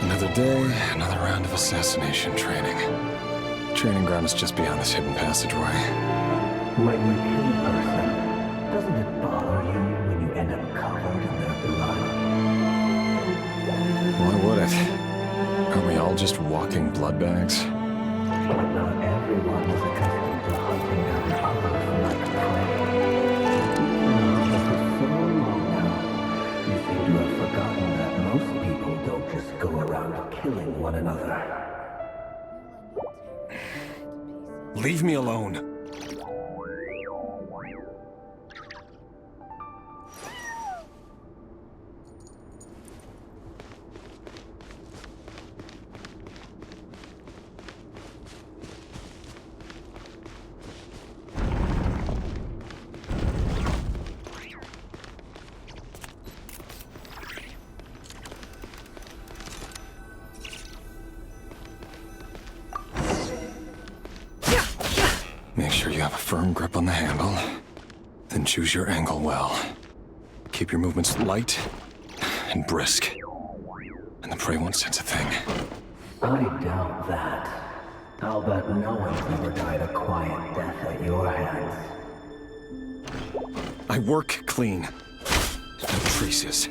Another day, another round of assassination training. Training ground is just beyond this hidden passageway. When you kill a person, doesn't it bother you when you end up covered in their blood? Why would it? Aren't we all just walking blood bags? But not everyone is accustomed to hunting down others like prey. For so long now, you seem to have forgotten that most people don't just go around killing one another. Leave me alone. Make sure you have a firm grip on the handle. Then choose your angle well. Keep your movements light and brisk. And the prey won't sense a thing. I doubt that. I'll bet no one's ever died a quiet death at your hands. I work clean. No traces.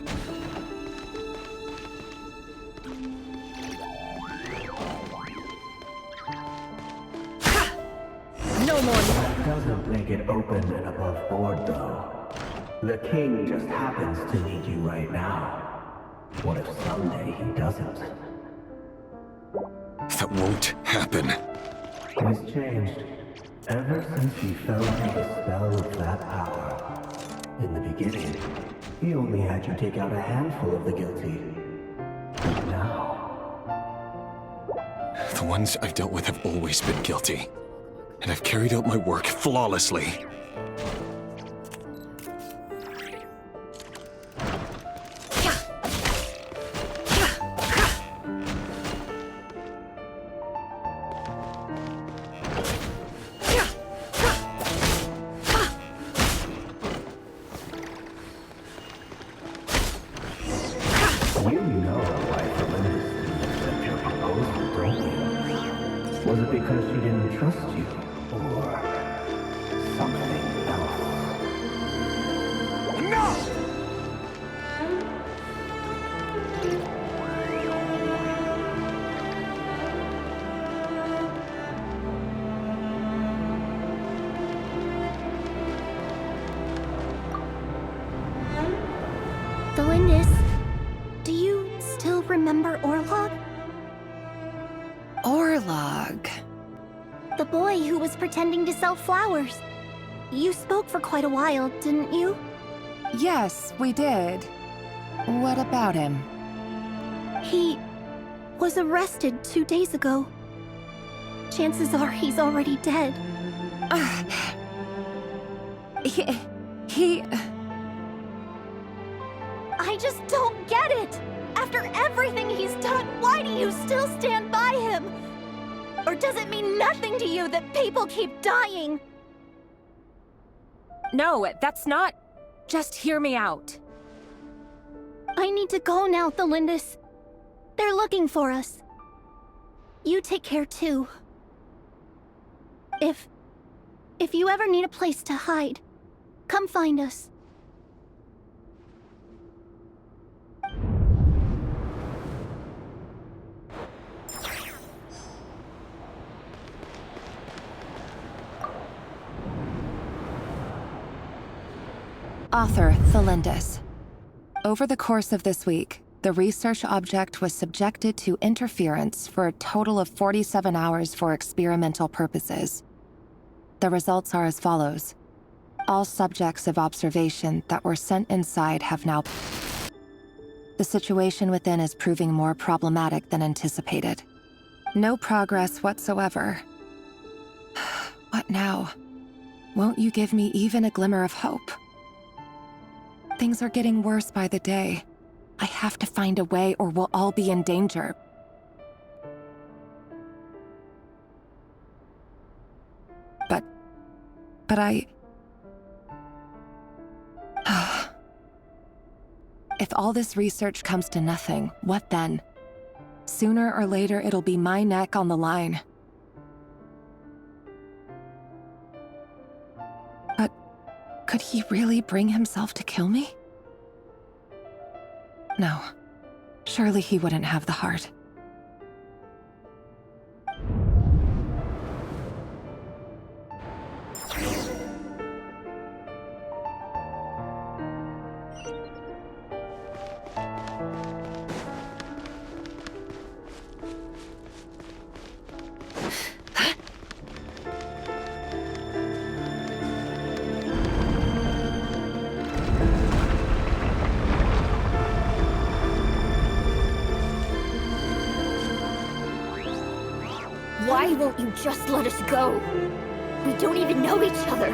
No more. That doesn't make it open and above board, though. The king just happens to need you right now. What if someday he doesn't? That won't happen. He's changed. Ever since he fell under the spell of that power. In the beginning, he only had you take out a handful of the guilty. But The ones I've dealt with have always been guilty, and I've carried out my work flawlessly. You know why Felinda's didn't accept your proposal, don't you? Was it because she didn't trust you? Or something else? No! Delindis, do you still remember Orlog? Orlog. The boy who was pretending to sell flowers. You spoke for quite a while, didn't you? Yes, we did. What about him? He was arrested 2 days ago. Chances are he's already dead. He... I just don't get it! After everything he's done, why do you still stand by him? Or does it mean nothing to you that people keep dying? No, that's not... Just hear me out. I need to go now, Thelindis. They're looking for us. You take care too. If you ever need a place to hide, come find us. Author Thelindis. Over the course of this week, the research object was subjected to interference for a total of 47 hours for experimental purposes. The results are as follows. All subjects of observation that were sent inside have now... The situation within is proving more problematic than anticipated. No progress whatsoever. What now? Won't you give me even a glimmer of hope? Things are getting worse by the day. I have to find a way or we'll all be in danger. But I... If all this research comes to nothing, what then? Sooner or later, it'll be my neck on the line. But could he really bring himself to kill me? No. Surely he wouldn't have the heart. Why won't you just let us go? We don't even know each other.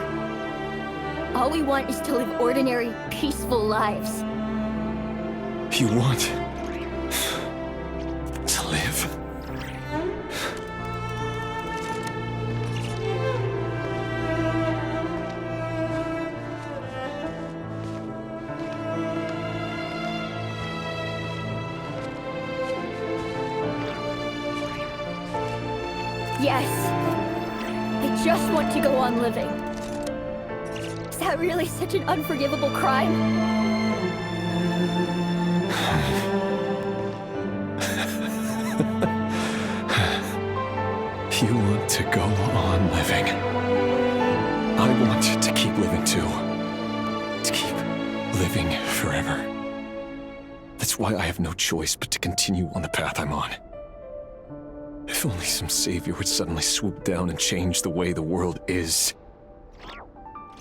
All we want is to live ordinary, peaceful lives. You want to live? Yes. I just want to go on living. Is that really such an unforgivable crime? You want to go on living. I want to keep living too. To keep living forever. That's why I have no choice but to continue on the path I'm on. If only some savior would suddenly swoop down and change the way the world is.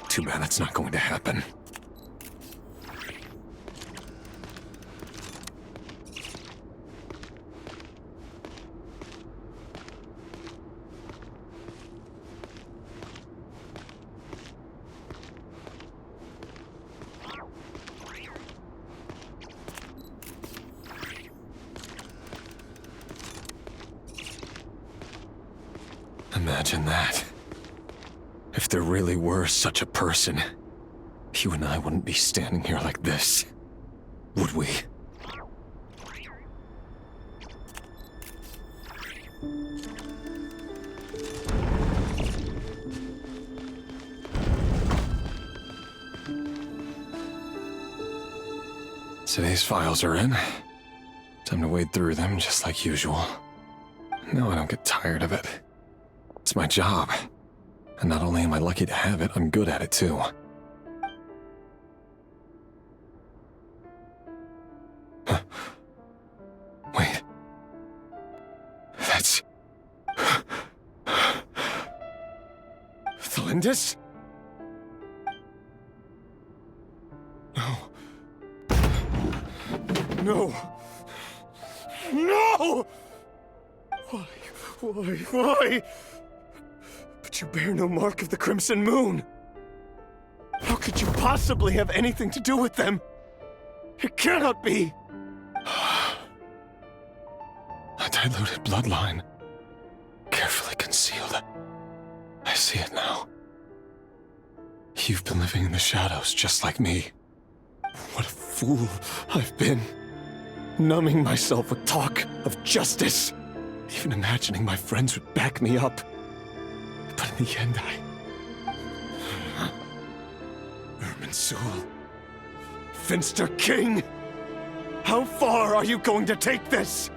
Too bad that's not going to happen. Imagine that. If there really were such a person, you and I wouldn't be standing here like this, would we? Today's files are in. Time to wade through them just like usual. No, I don't get tired of it. It's my job. And not only am I lucky to have it, I'm good at it too. Huh. Wait. That's... Thalindis? No. No! No! Why? But you bear no mark of the Crimson Moon. How could you possibly have anything to do with them? It cannot be! A diluted bloodline. Carefully concealed. I see it now. You've been living in the shadows just like me. What a fool I've been. Numbing myself with talk of justice. Even imagining my friends would back me up. But in the end, Irminsul. Finster King! How far are you going to take this?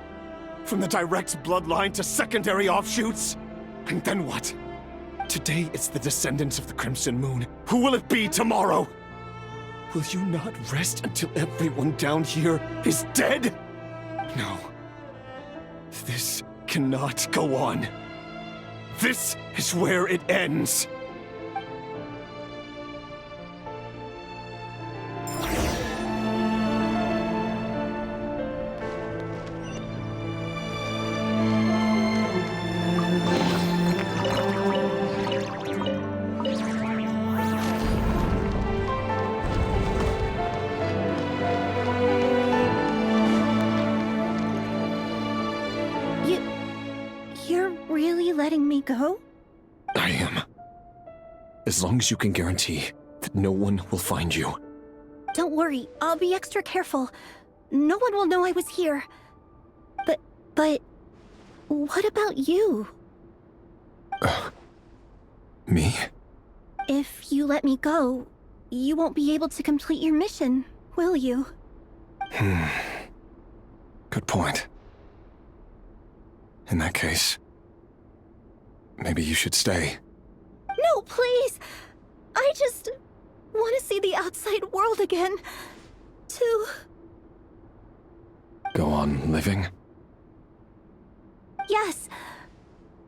From the direct bloodline to secondary offshoots? And then what? Today it's the descendants of the Crimson Moon. Who will it be tomorrow? Will you not rest until everyone down here is dead? No. This cannot go on. This is where it ends. You're really letting me go? I am. As long as you can guarantee that no one will find you. Don't worry, I'll be extra careful. No one will know I was here. But... what about you? Me? If you let me go, you won't be able to complete your mission, will you? Good point. In that case, maybe you should stay. No, please! I just want to see the outside world again. To... Go on living? Yes.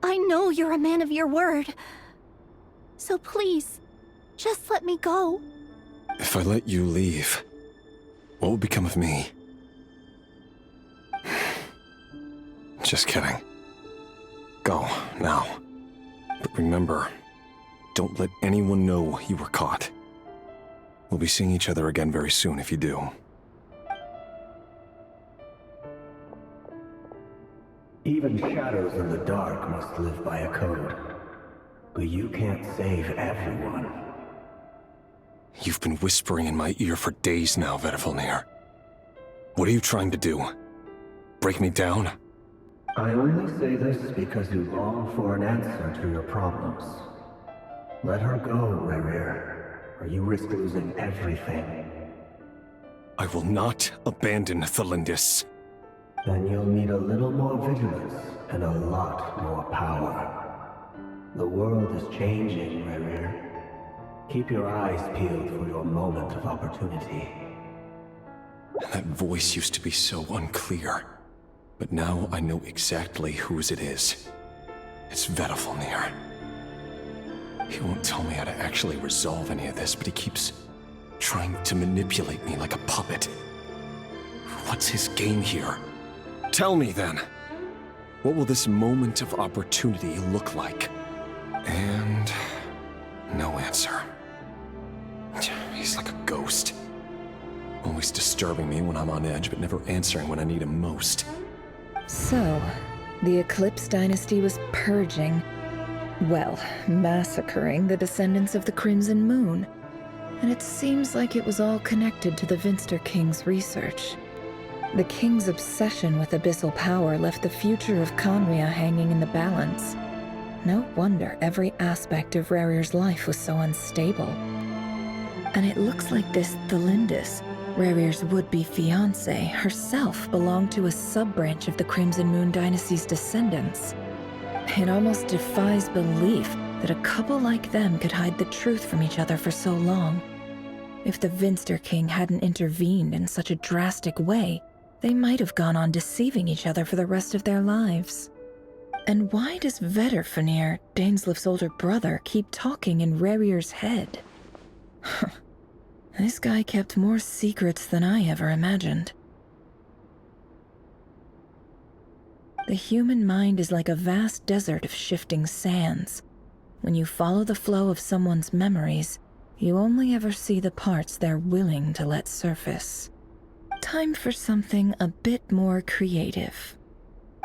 I know you're a man of your word. So please, just let me go. If I let you leave, what will become of me? Just kidding. Go, now. But remember, don't let anyone know you were caught. We'll be seeing each other again very soon if you do. Even shadows in the dark must live by a code. But you can't save everyone. You've been whispering in my ear for days now, Vedifalnir. What are you trying to do? Break me down? I only say this because you long for an answer to your problems. Let her go, Rerir, or you risk losing everything. I will not abandon Thalindis. Then you'll need a little more vigilance and a lot more power. The world is changing, Rerir. Keep your eyes peeled for your moment of opportunity. That voice used to be so unclear. But now I know exactly whose it is. It's Vedifalnir. He won't tell me how to actually resolve any of this, but he keeps trying to manipulate me like a puppet. What's his game here? Tell me then. What will this moment of opportunity look like? And no answer. He's like a ghost. Always disturbing me when I'm on edge, but never answering when I need him most. So, the Eclipse Dynasty was purging. Well, massacring the descendants of the Crimson Moon. And it seems like it was all connected to the Vinster King's research. The King's obsession with abyssal power left the future of Conria hanging in the balance. No wonder every aspect of Rarir's life was so unstable. And it looks like this Thelindis, Rarir's would-be fiancée, herself belonged to a sub-branch of the Crimson Moon dynasty's descendants. It almost defies belief that a couple like them could hide the truth from each other for so long. If the Vinster King hadn't intervened in such a drastic way, they might have gone on deceiving each other for the rest of their lives. And why does Vedderfanir, Daneslif's older brother, keep talking in Rarir's head? This guy kept more secrets than I ever imagined. The human mind is like a vast desert of shifting sands. When you follow the flow of someone's memories, you only ever see the parts they're willing to let surface. Time for something a bit more creative.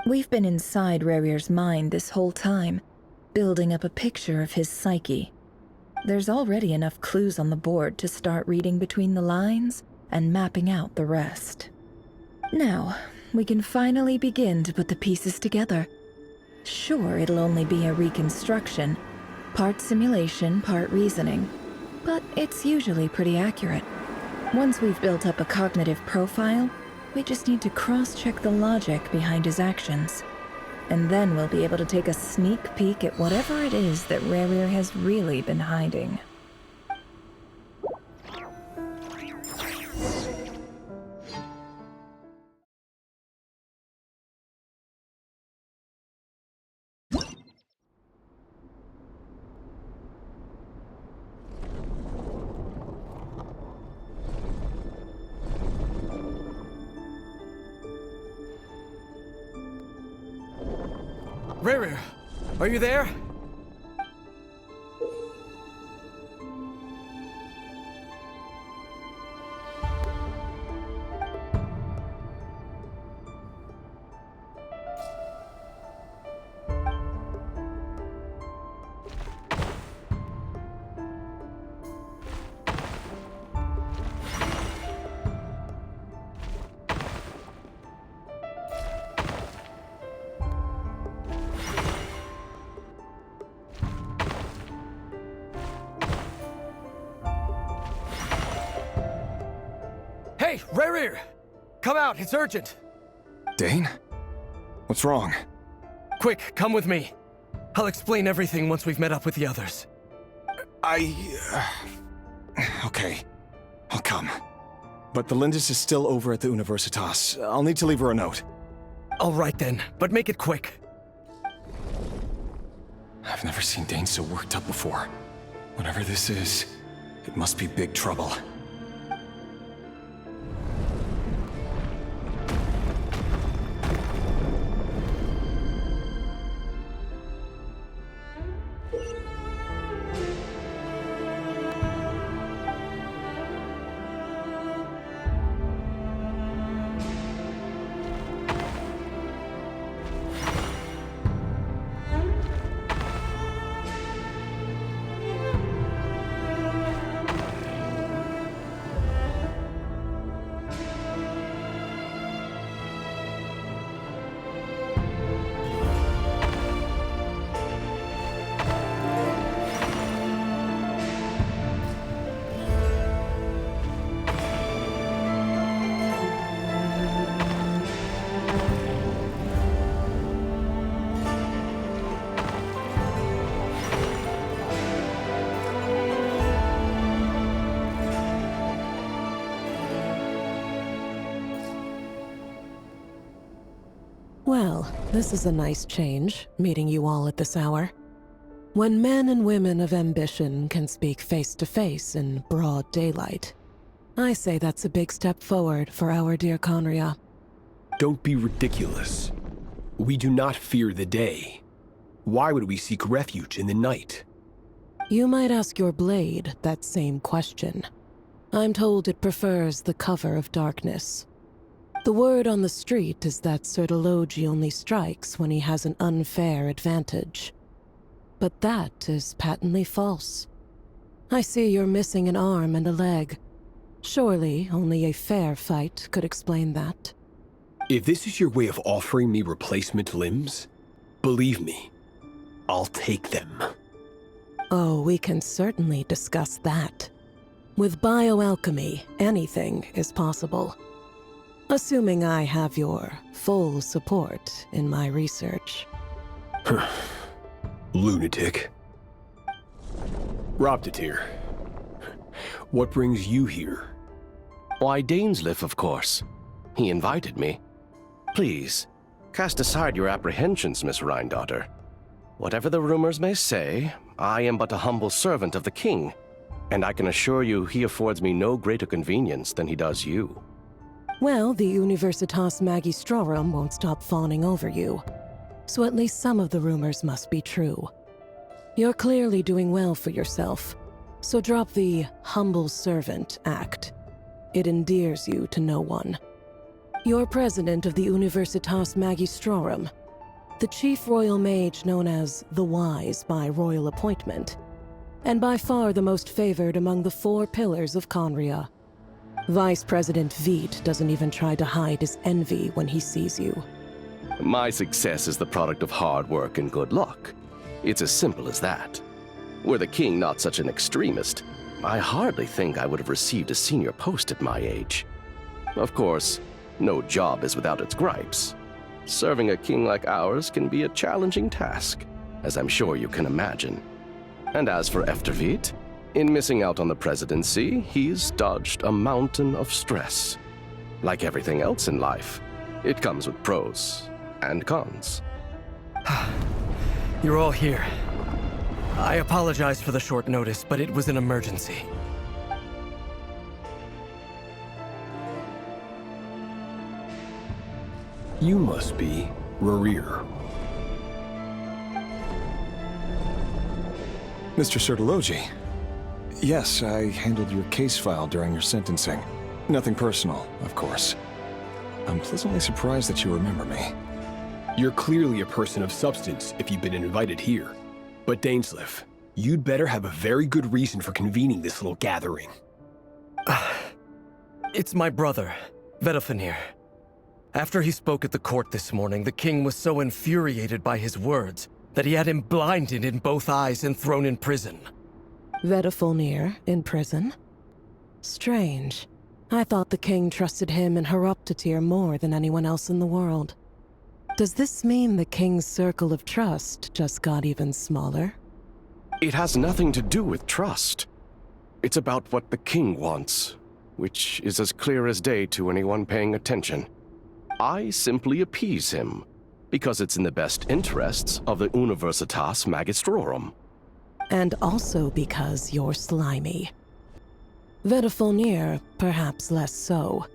We've been inside Rarir's mind this whole time, building up a picture of his psyche. There's already enough clues on the board to start reading between the lines and mapping out the rest. Now, we can finally begin to put the pieces together. Sure, it'll only be a reconstruction, part simulation, part reasoning, but it's usually pretty accurate. Once we've built up a cognitive profile, we just need to cross-check the logic behind his actions. And then we'll be able to take a sneak peek at whatever it is that Rarir has really been hiding. Rarir, are you there? Hey, Rarir! Come out, it's urgent! Dane? What's wrong? Quick, come with me. I'll explain everything once we've met up with the others. Okay. I'll come. But the Lindis is still over at the Universitas. I'll need to leave her a note. All right then, but make it quick. I've never seen Dane so worked up before. Whatever this is, it must be big trouble. Well, this is a nice change, meeting you all at this hour. When men and women of ambition can speak face to face in broad daylight, I say that's a big step forward for our dear Conria. Don't be ridiculous. We do not fear the day. Why would we seek refuge in the night? You might ask your blade that same question. I'm told it prefers the cover of darkness. The word on the street is that Sir Delogi only strikes when he has an unfair advantage. but that is patently false. I see you're missing an arm and a leg. Surely only a fair fight could explain that. If this is your way of offering me replacement limbs, believe me, I'll take them. Oh, we can certainly discuss that. With bioalchemy, anything is possible. Assuming I have your full support in my research. Lunatic. Robtatir, what brings you here? Why, Dainsleif, of course. He invited me. Please, cast aside your apprehensions, Miss Rhindaughter. Whatever the rumors may say, I am but a humble servant of the king, and I can assure you he affords me no greater convenience than he does you. Well, the Universitas Magistrorum won't stop fawning over you, so at least some of the rumors must be true. You're clearly doing well for yourself, so drop the humble servant act. It endears you to no one. You're president of the Universitas Magistrorum, the chief royal mage known as the Wise by royal appointment, and by far the most favored among the 4 pillars of Conria. Vice President Veit doesn't even try to hide his envy when he sees you. My success is the product of hard work and good luck. It's as simple as that. Were the king not such an extremist, I hardly think I would have received a senior post at my age. Of course, no job is without its gripes. Serving a king like ours can be a challenging task, as I'm sure you can imagine. And as for Efterveit, in missing out on the presidency, he's dodged a mountain of stress. Like everything else in life, it comes with pros and cons. You're all here. I apologize for the short notice, but it was an emergency. You must be Rarir. Mr. Sertologi. Yes, I handled your case file during your sentencing. Nothing personal, of course. I'm pleasantly surprised that you remember me. You're clearly a person of substance if you've been invited here. But Dainsleif, you'd better have a very good reason for convening this little gathering. It's my brother, Vedofenir. After he spoke at the court this morning, the king was so infuriated by his words that he had him blinded in both eyes and thrown in prison. Vedofenir in prison? Strange. I thought the king trusted him and Horoptatir more than anyone else in the world. Does this mean the king's circle of trust just got even smaller? It has nothing to do with trust. It's about what the king wants, which is as clear as day to anyone paying attention. I simply appease him, because it's in the best interests of the Universitas Magistrorum. And also because you're slimy. Vedofenir, perhaps less so.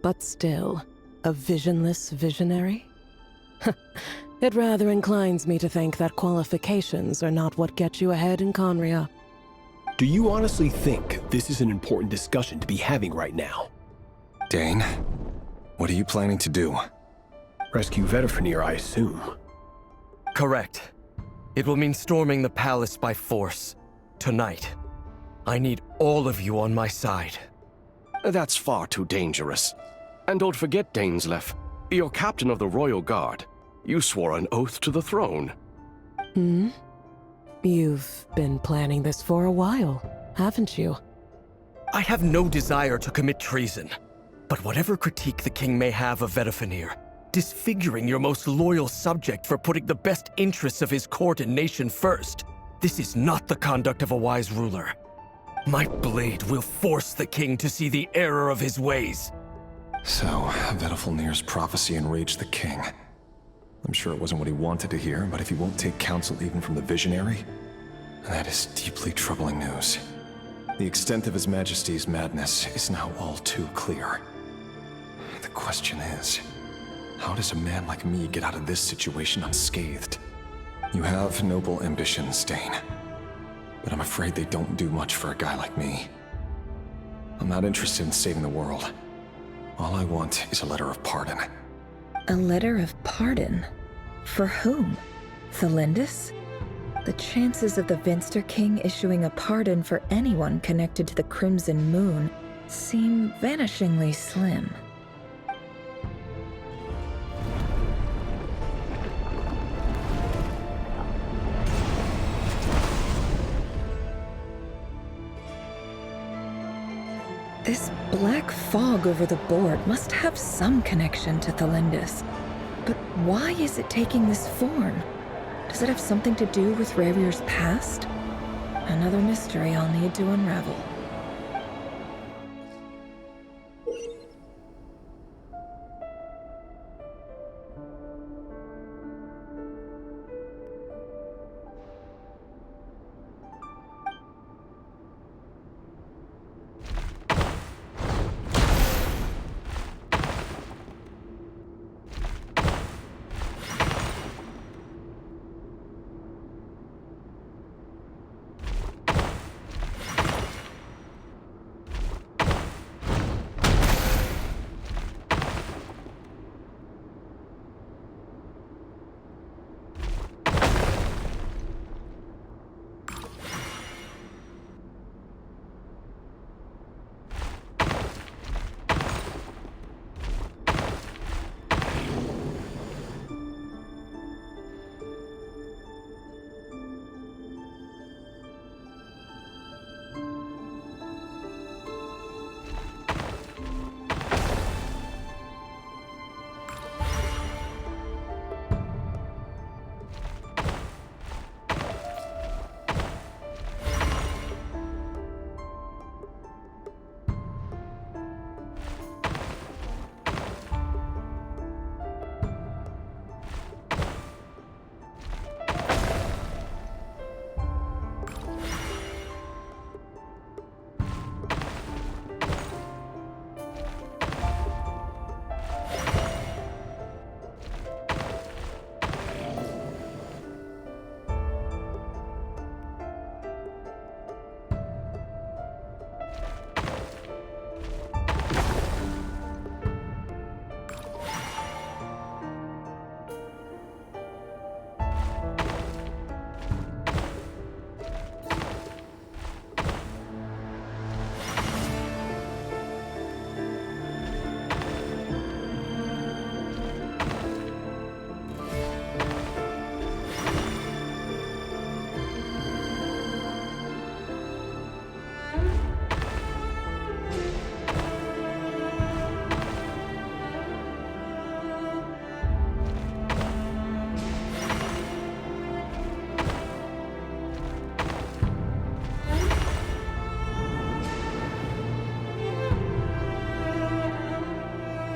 But still, a visionless visionary? It rather inclines me to think that qualifications are not what get you ahead in Conria. Do you honestly think this is an important discussion to be having right now? Dane, what are you planning to do? Rescue Vedofenir, I assume. Correct. It will mean storming the palace by force. Tonight. I need all of you on my side. That's far too dangerous. And don't forget, Dainsleif, you're captain of the Royal Guard. You swore an oath to the throne. Hmm? You've been planning this for a while, haven't you? I have no desire to commit treason. But whatever critique the king may have of Vedofenir, disfiguring your most loyal subject for putting the best interests of his court and nation first, this is not the conduct of a wise ruler. My blade will force the king to see the error of his ways. So, Vedofenir's prophecy enraged the king. I'm sure it wasn't what he wanted to hear, but if he won't take counsel even from the visionary, that is deeply troubling news. The extent of His Majesty's madness is now all too clear. The question is, how does a man like me get out of this situation unscathed? You have noble ambitions, Dane, but I'm afraid they don't do much for a guy like me. I'm not interested in saving the world. All I want is a letter of pardon. A letter of pardon? For whom? Thelindis? The chances of the Vinster King issuing a pardon for anyone connected to the Crimson Moon seem vanishingly slim. This black fog over the board must have some connection to Thelindis. But why is it taking this form? Does it have something to do with Ravir's past? Another mystery I'll need to unravel.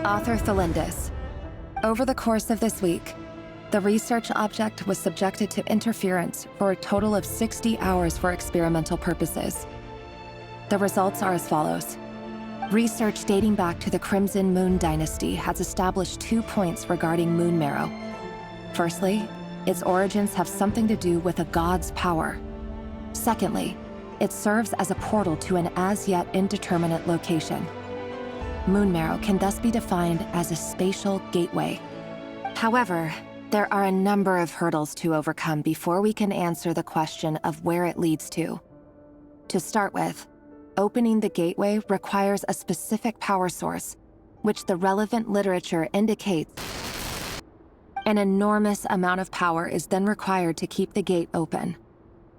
Author Thelindis. Over the course of this week, the research object was subjected to interference for a total of 60 hours for experimental purposes. The results are as follows. Research dating back to the Crimson Moon dynasty has established 2 points regarding moon marrow. Firstly, its origins have something to do with a god's power. Secondly, it serves as a portal to an as-yet indeterminate location. Moon marrow can thus be defined as a spatial gateway. However, there are a number of hurdles to overcome before we can answer the question of where it leads to. To start with, opening the gateway requires a specific power source, which the relevant literature indicates. An enormous amount of power is then required to keep the gate open.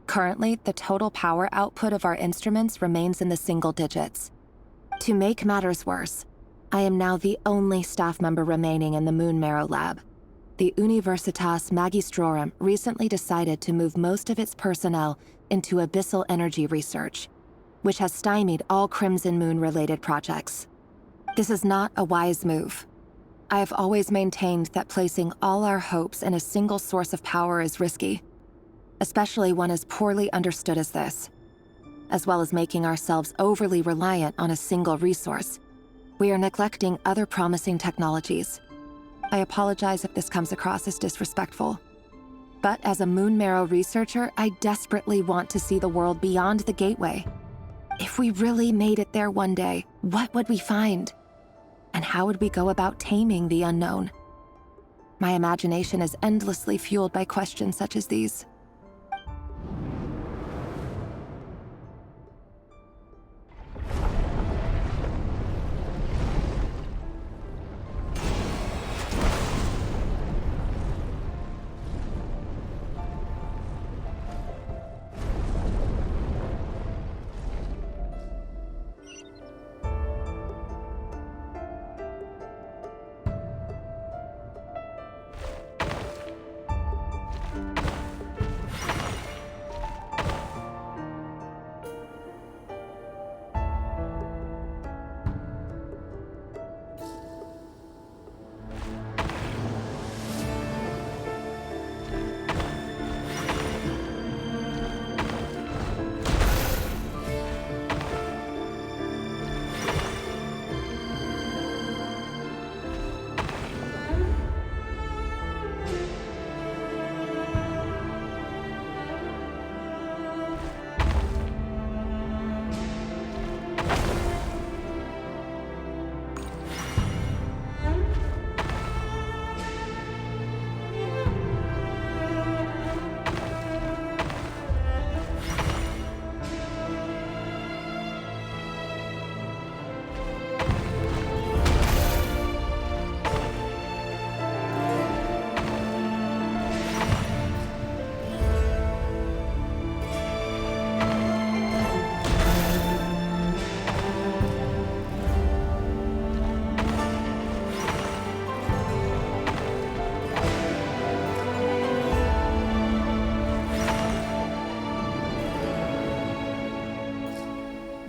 Currently, the total power output of our instruments remains in the single digits. To make matters worse, I am now the only staff member remaining in the Moon Marrow lab. The Universitas Magistrorum recently decided to move most of its personnel into abyssal energy research, which has stymied all Crimson Moon-related projects. This is not a wise move. I have always maintained that placing all our hopes in a single source of power is risky, especially one as poorly understood as this. As well as making ourselves overly reliant on a single resource, we are neglecting other promising technologies. I apologize if this comes across as disrespectful. But as a Moon Marrow researcher, I desperately want to see the world beyond the gateway. If we really made it there one day, what would we find? And how would we go about taming the unknown? My imagination is endlessly fueled by questions such as these.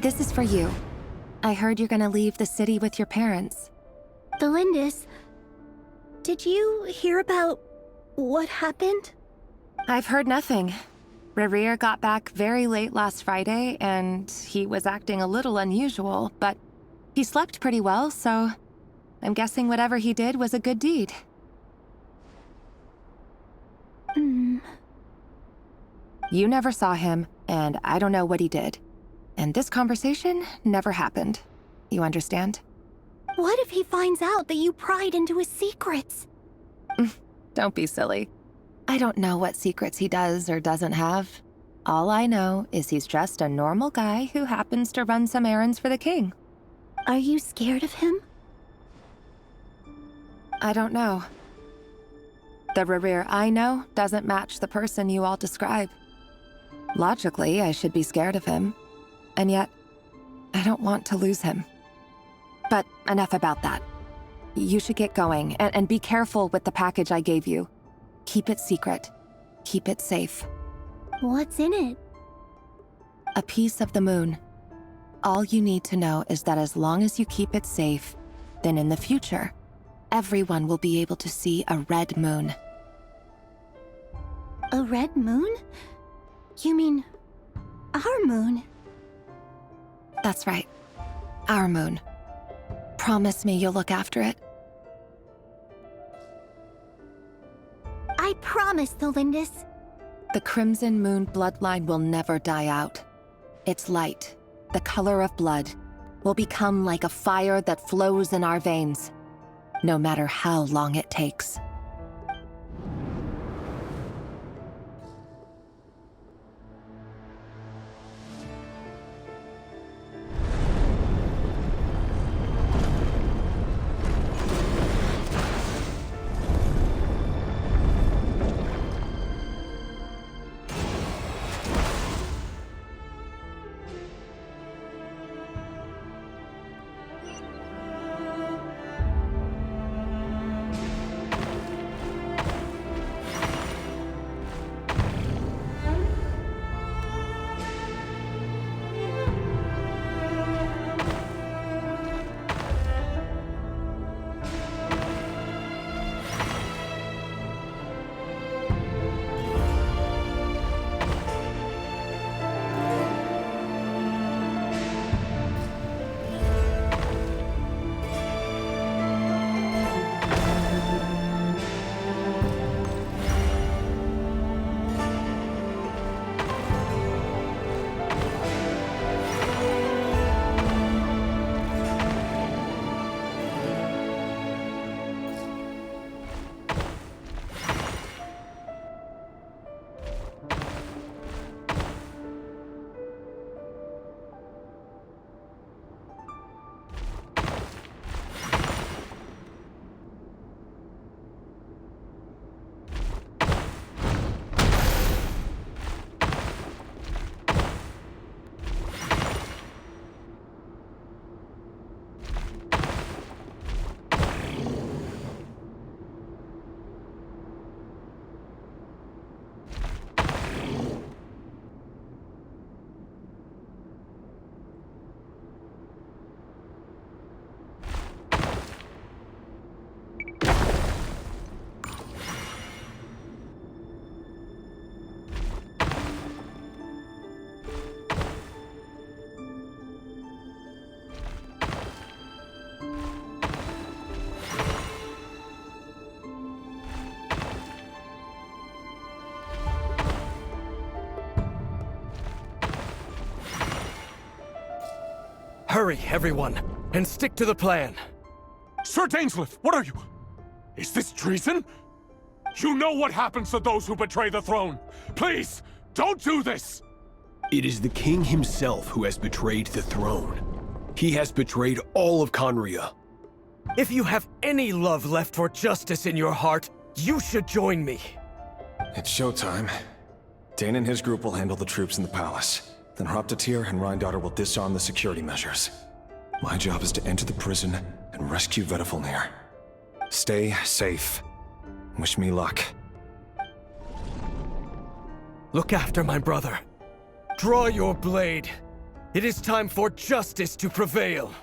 This is for you. I heard you're gonna leave the city with your parents. Thelindis, did you hear about what happened? I've heard nothing. Rerir got back very late last Friday, and he was acting a little unusual, but he slept pretty well, so I'm guessing whatever he did was a good deed. You never saw him, and I don't know what he did. And this conversation never happened. You understand? What if he finds out that you pried into his secrets? Don't be silly. I don't know what secrets he does or doesn't have. All I know is he's just a normal guy who happens to run some errands for the king. Are you scared of him? I don't know. The Rerir I know doesn't match the person you all describe. Logically, I should be scared of him. And yet, I don't want to lose him. But enough about that. You should get going, and be careful with the package I gave you. Keep it secret. Keep it safe. What's in it? A piece of the moon. All you need to know is that as long as you keep it safe, then in the future, everyone will be able to see a red moon. A red moon? You mean our moon? That's right. Our moon. Promise me you'll look after it. I promise, Thelindis. The Crimson Moon bloodline will never die out. Its light, the color of blood, will become like a fire that flows in our veins, no matter how long it takes. Hurry, everyone, and stick to the plan. Sir Dainsleif, what are you? Is this treason? You know what happens to those who betray the throne. Please, don't do this! It is the king himself who has betrayed the throne. He has betrayed all of Conria. If you have any love left for justice in your heart, you should join me. It's showtime. Dane and his group will handle the troops in the palace. Then Hraptatir and Rheindotter will disarm the security measures. My job is to enter the prison and rescue Vedifalnir. Stay safe. Wish me luck. Look after my brother. Draw your blade. It is time for justice to prevail.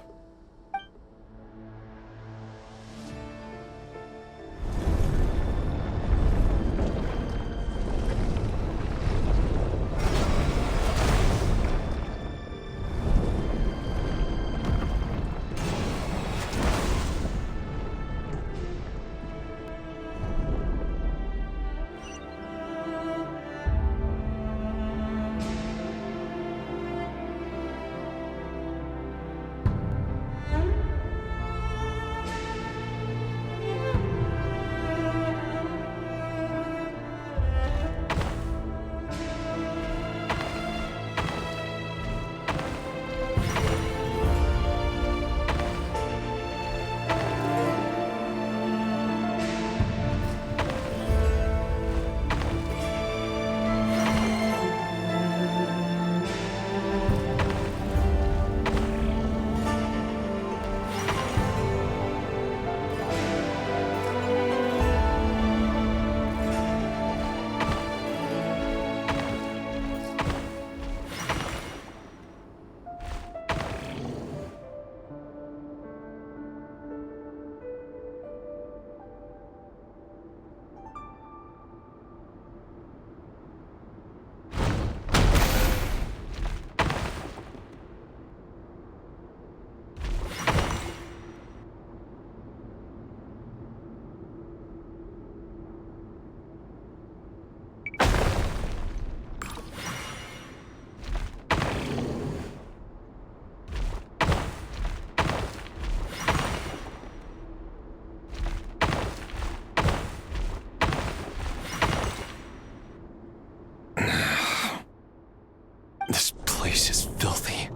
This place is filthy.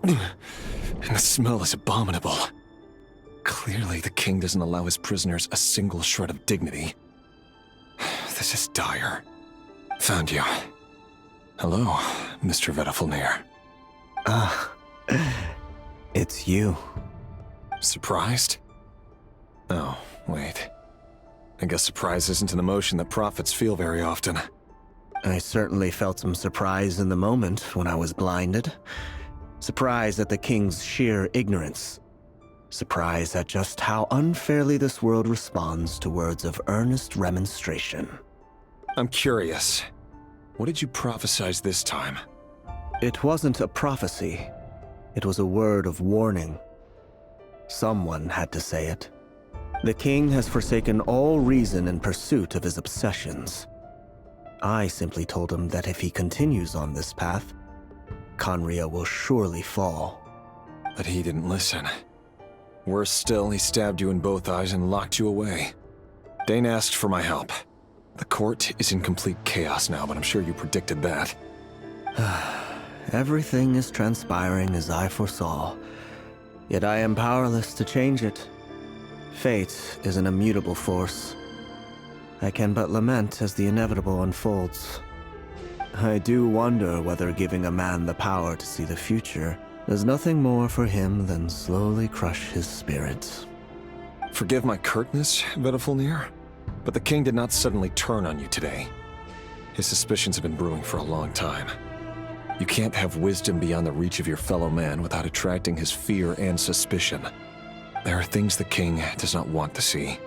And the smell is abominable. Clearly, the king doesn't allow his prisoners a single shred of dignity. This is dire. Found you. Hello, Mr. Vedafulnir. Ah, it's you. Surprised? Oh, wait. I guess surprise isn't an emotion that prophets feel very often. I certainly felt some surprise in the moment when I was blinded. Surprise at the king's sheer ignorance. Surprise at just how unfairly this world responds to words of earnest remonstration. I'm curious. What did you prophesize this time? It wasn't a prophecy. It was a word of warning. Someone had to say it. The king has forsaken all reason in pursuit of his obsessions. I simply told him that if he continues on this path, Conria will surely fall. But he didn't listen. Worse still, he stabbed you in both eyes and locked you away. Dane asked for my help. The court is in complete chaos now, but I'm sure you predicted that. Everything is transpiring as I foresaw, yet I am powerless to change it. Fate is an immutable force. I can but lament as the inevitable unfolds. I do wonder whether giving a man the power to see the future does nothing more for him than slowly crush his spirit. Forgive my curtness, Vedafulnir, but the king did not suddenly turn on you today. His suspicions have been brewing for a long time. You can't have wisdom beyond the reach of your fellow man without attracting his fear and suspicion. There are things the king does not want to see.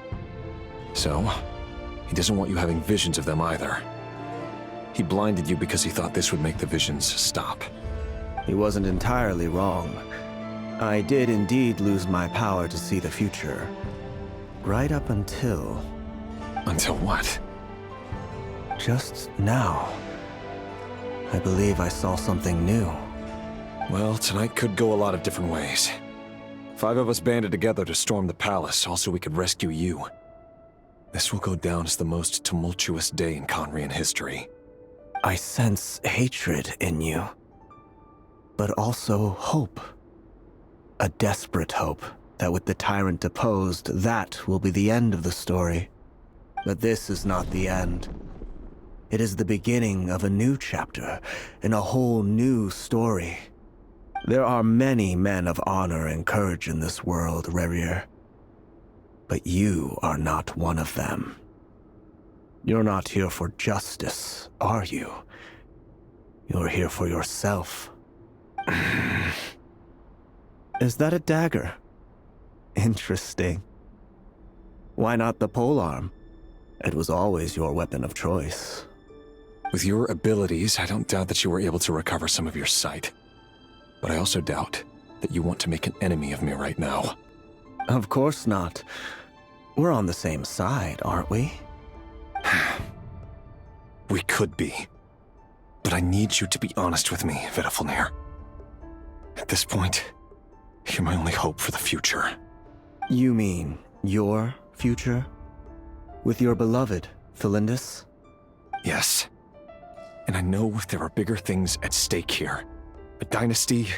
So, he doesn't want you having visions of them either. He blinded you because he thought this would make the visions stop. He wasn't entirely wrong. I did indeed lose my power to see the future. Right up until... Until what? Just now. I believe I saw something new. Well, tonight could go a lot of different ways. 5 of us banded together to storm the palace, also we could rescue you. This will go down as the most tumultuous day in Conrian history. I sense hatred in you, but also hope. A desperate hope that with the tyrant deposed, that will be the end of the story. But this is not the end. It is the beginning of a new chapter in a whole new story. There are many men of honor and courage in this world, Rerir. But you are not one of them. You're not here for justice, are you? You're here for yourself. Is that a dagger? Interesting. Why not the polearm? It was always your weapon of choice. With your abilities, I don't doubt that you were able to recover some of your sight. But I also doubt that you want to make an enemy of me right now. Of course not. We're on the same side, aren't we? We could be. But I need you to be honest with me, Vedafilnir. At this point, you're my only hope for the future. You mean your future? With your beloved, Thelindis? Yes. And I know there are bigger things at stake here. A dynasty,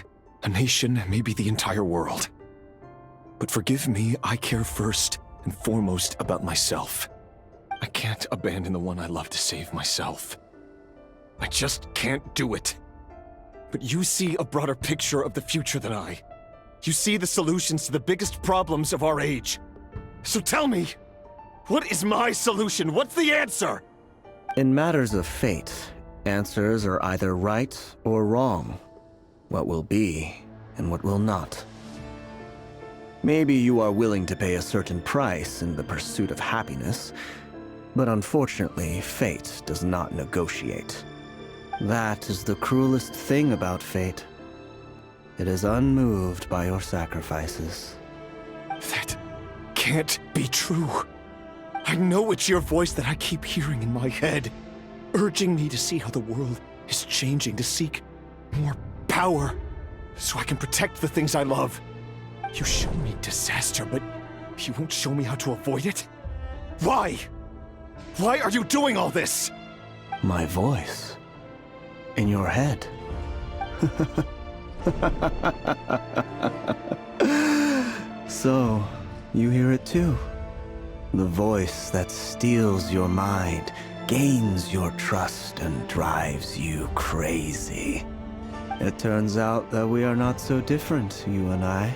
a nation, maybe the entire world. But forgive me, I care first and foremost about myself. I can't abandon the one I love to save myself. I just can't do it. But you see a broader picture of the future than I. You see the solutions to the biggest problems of our age. So tell me, what is my solution? What's the answer? In matters of fate, answers are either right or wrong. What will be and what will not. Maybe you are willing to pay a certain price in the pursuit of happiness, but unfortunately, fate does not negotiate. That is the cruelest thing about fate. It is unmoved by your sacrifices. That can't be true. I know it's your voice that I keep hearing in my head, urging me to see how the world is changing, to seek more power, so I can protect the things I love. You show me disaster, but you won't show me how to avoid it? Why? Why are you doing all this? My voice. In your head. So, you hear it too. The voice that steals your mind, gains your trust, and drives you crazy. It turns out that we are not so different, you and I.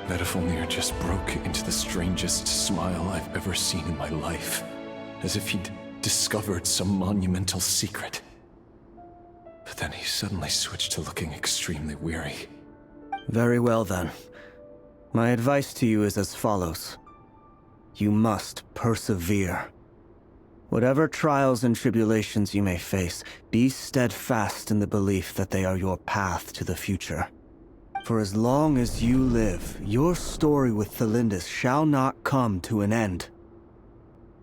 Vedafilnir just broke into the strangest smile I've ever seen in my life, as if he'd discovered some monumental secret. But then he suddenly switched to looking extremely weary. Very well then. My advice to you is as follows. You must persevere. Whatever trials and tribulations you may face, be steadfast in the belief that they are your path to the future. For as long as you live, your story with Thelindis shall not come to an end.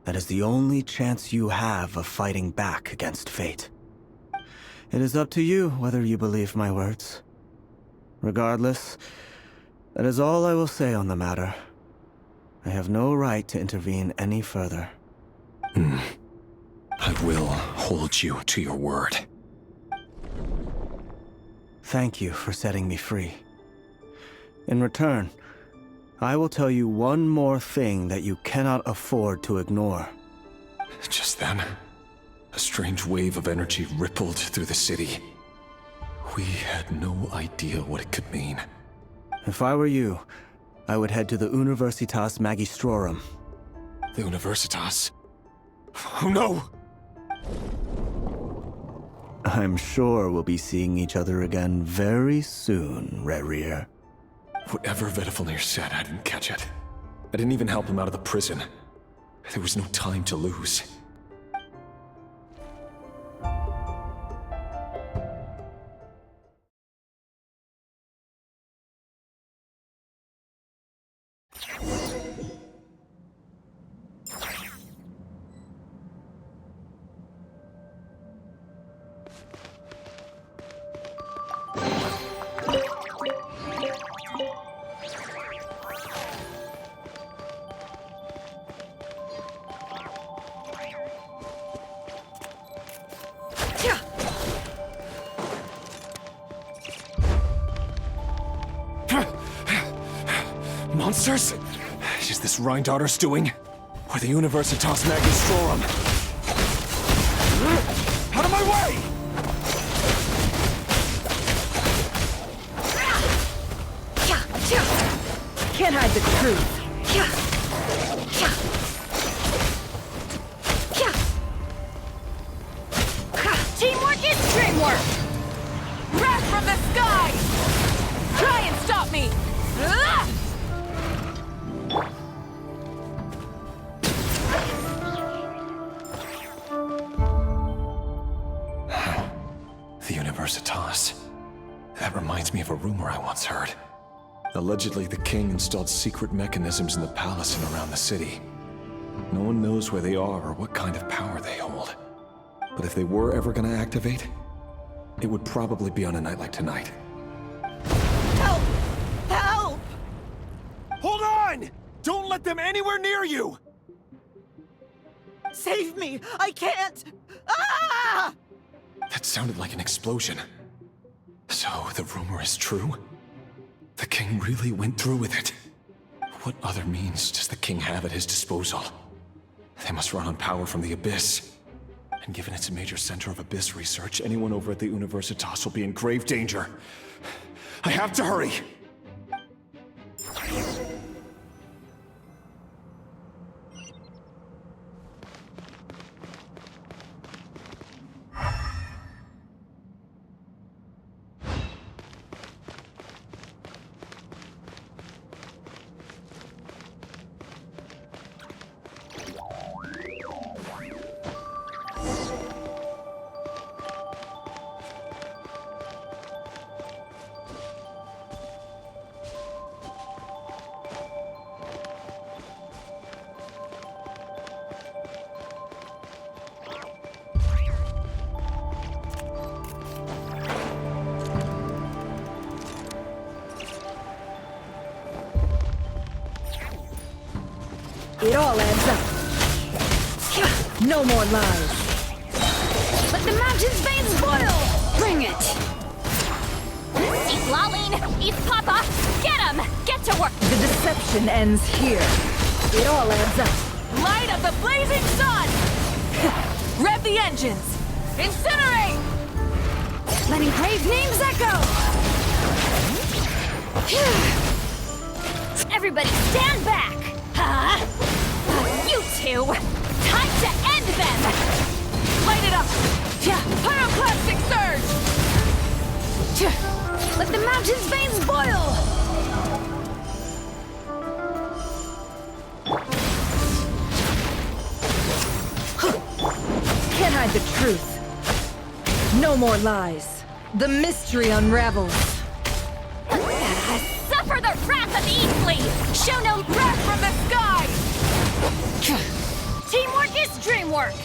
That is the only chance you have of fighting back against fate. It is up to you whether you believe my words. Regardless, that is all I will say on the matter. I have no right to intervene any further. I will hold you to your word. Thank you for setting me free. In return, I will tell you one more thing that you cannot afford to ignore. Just then, a strange wave of energy rippled through the city. We had no idea what it could mean. If I were you, I would head to the Universitas Magistrorum. The Universitas? Oh no! I'm sure we'll be seeing each other again very soon, Rerir. Whatever Vedafilnir said, I didn't catch it. I didn't even help him out of the prison. There was no time to lose. Monsters? Is this Rhindaughter's doing? Or the Universitas Magistrorum? Out of my way! Can't hide the truth. Teamwork is dreamwork! Wrath from the sky! stop me! Ugh! The Universitas. That reminds me of a rumor I once heard. Allegedly, the king installed secret mechanisms in the palace and around the city. No one knows where they are or what kind of power they hold. But if they were ever gonna activate, it would probably be on a night like tonight. Help! Help! Hold on! Don't let them anywhere near you! Save me! I can't! Ah! That sounded like an explosion. So, the rumor is true? The king really went through with it. What other means does the king have at his disposal? They must run on power from the Abyss. And given it's a major center of Abyss research, anyone over at the Universitas will be in grave danger. I have to hurry! It all adds up. No more lies. Let the mountain's veins boil! Bring it! Eat lolling! Eat papa! Get him! Get to work! The deception ends here. It all adds up. Light of the blazing sun! Rev the engines! Incinerate! Letting brave names echo! Everybody stand back! Huh? You two! Time to end them! Light it up! Pyroclastic surge! Let the mountain's veins boil! Can't hide the truth. No more lies. The mystery unravels. Suffer the wrath of Eastleigh! Show no wrath from the sky! Teamwork is dreamwork!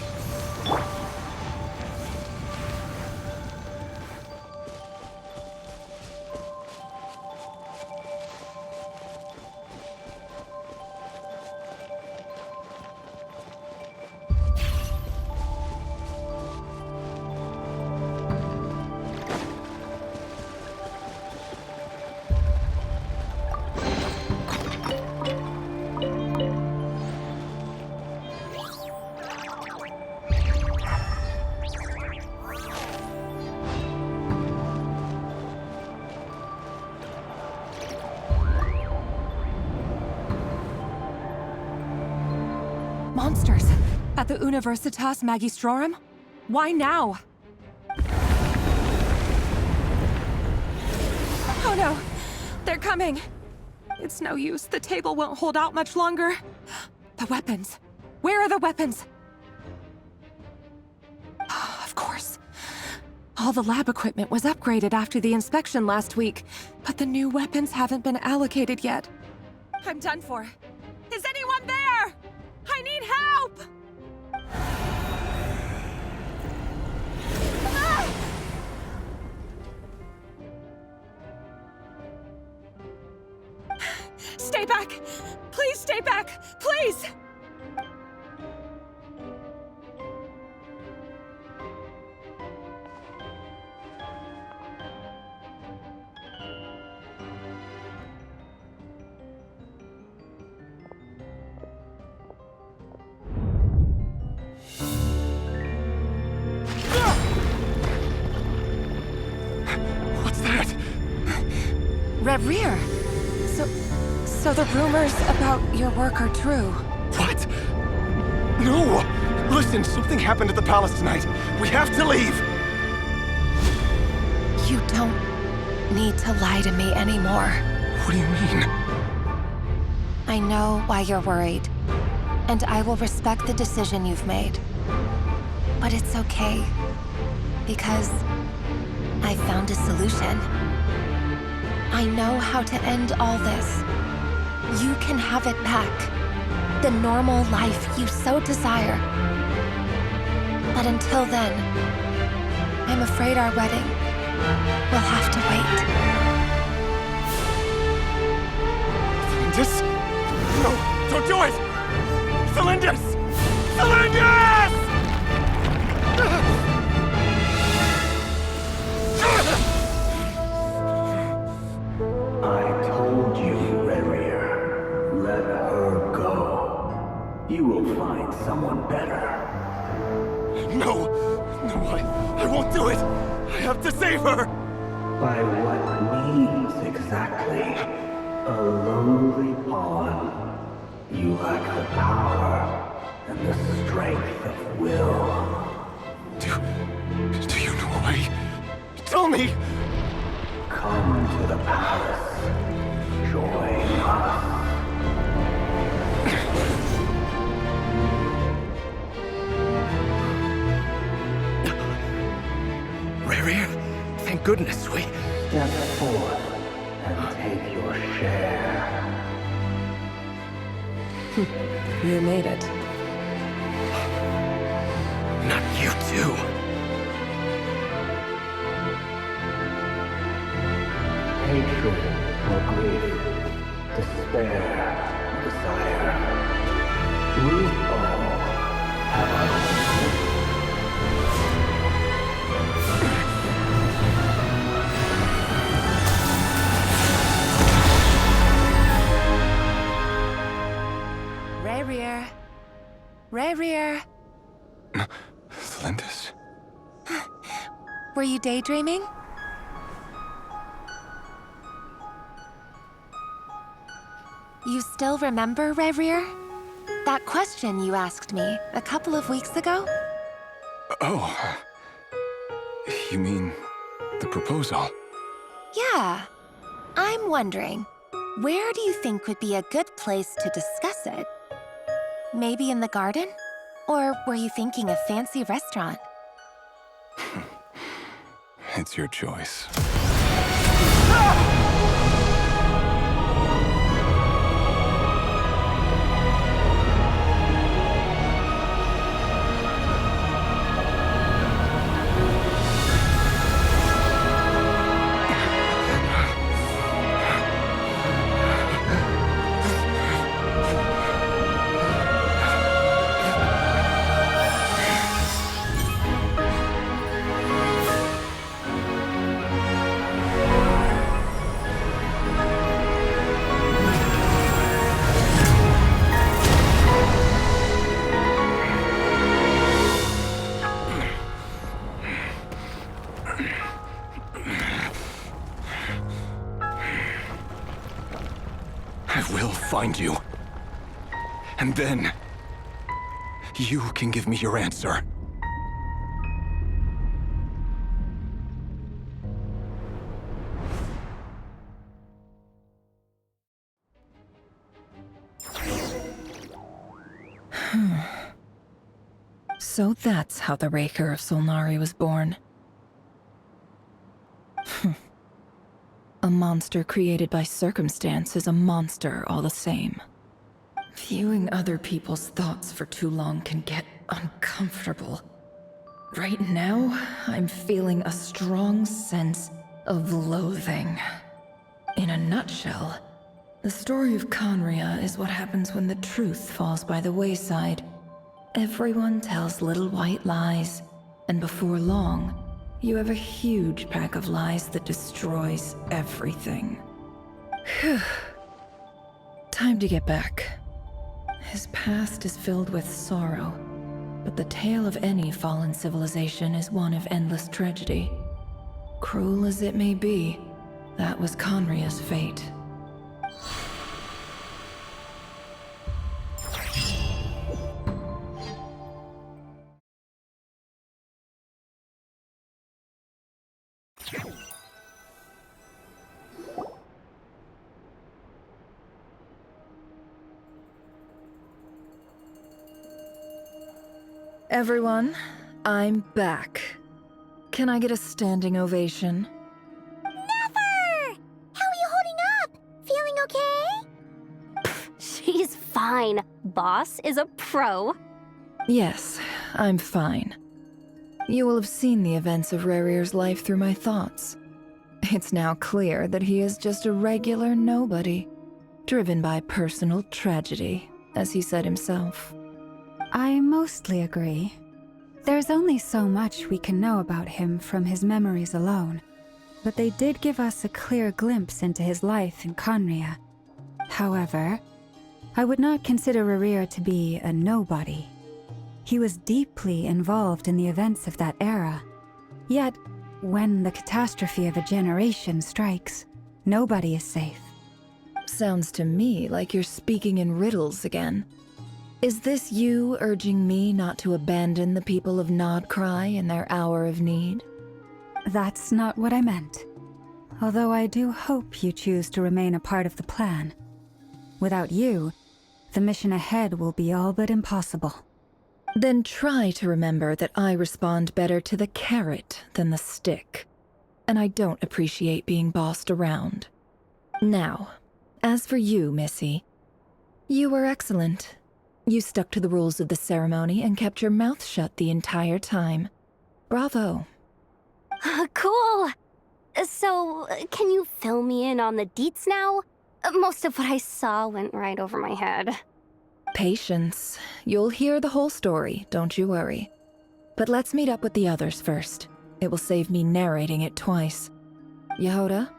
Monsters! At the Universitas Magistrorum? Why now? Oh no! They're coming! It's no use. The table won't hold out much longer. The weapons. Where are the weapons? Of course. All the lab equipment was upgraded after the inspection last week, but the new weapons haven't been allocated yet. I'm done for. Is anyone there? I need help! Ah! Stay back! Please stay back! Please! Red Rear! So the rumors about your work are true. What? No! Listen, something happened at the palace tonight. We have to leave! You don't need to lie to me anymore. What do you mean? I know why you're worried, and I will respect the decision you've made. But it's okay, because I found a solution. I know how to end all this. You can have it back. The normal life you so desire. But until then, I'm afraid our wedding will have to wait. Celindus? No, don't do it! Celindus! Celindus! I told you, Rarier. Let her go. You will find someone better. No! No, I won't do it! I have to save her! By what means exactly? A lowly pawn. You lack the power and the strength of will. Do you know why? Tell me! Come to the palace. Join us. Rarier, thank goodness we... Step forth and take your share. You made it. Not you too. Hatred or grief, despair or desire. We all have our own. Rarier. Rarier. Celindus? Were you daydreaming? You still remember, Rarier? That question you asked me a couple of weeks ago? Oh. You mean the proposal? Yeah. I'm wondering, where do you think would be a good place to discuss it? Maybe in the garden? Or were you thinking a fancy restaurant? It's your choice. I will find you. And then, you can give me your answer. So that's how the Raker of Solnari was born. A monster created by circumstance is a monster all the same. Viewing other people's thoughts for too long can get uncomfortable. Right now, I'm feeling a strong sense of loathing. In a nutshell, the story of Conria is what happens when the truth falls by the wayside. Everyone tells little white lies, and before long, you have a huge pack of lies that destroys everything. Phew. Time to get back. His past is filled with sorrow, but the tale of any fallen civilization is one of endless tragedy. Cruel as it may be, that was Conria's fate. Everyone, I'm back. Can I get a standing ovation? Never! How are you holding up? Feeling okay? She's fine. Boss is a pro. Yes, I'm fine. You will have seen the events of Rarir's life through my thoughts. It's now clear that he is just a regular nobody, driven by personal tragedy, as he said himself. I mostly agree. There's only so much we can know about him from his memories alone, but they did give us a clear glimpse into his life in Conria. However, I would not consider Rarir to be a nobody. He was deeply involved in the events of that era. Yet, when the catastrophe of a generation strikes, nobody is safe. Sounds to me like you're speaking in riddles again. Is this you urging me not to abandon the people of Nodcry in their hour of need? That's not what I meant. Although I do hope you choose to remain a part of the plan. Without you, the mission ahead will be all but impossible. Then try to remember that I respond better to the carrot than the stick. And I don't appreciate being bossed around. Now, as for you, Missy, you were excellent. You stuck to the rules of the ceremony and kept your mouth shut the entire time. Bravo. Cool. So, can you fill me in on the deets now? Most of what I saw went right over my head. Patience. You'll hear the whole story, don't you worry. But let's meet up with the others first. It will save me narrating it twice. Yehoda?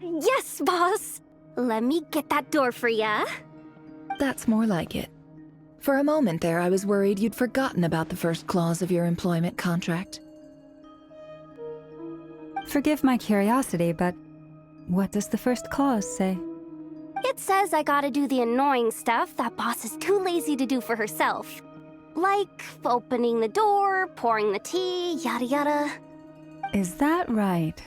Yes, boss! Let me get that door for ya. That's more like it. For a moment there, I was worried you'd forgotten about the first clause of your employment contract. Forgive my curiosity, but what does the first clause say? It says I gotta do the annoying stuff that boss is too lazy to do for herself. Like opening the door, pouring the tea, yada yada. Is that right?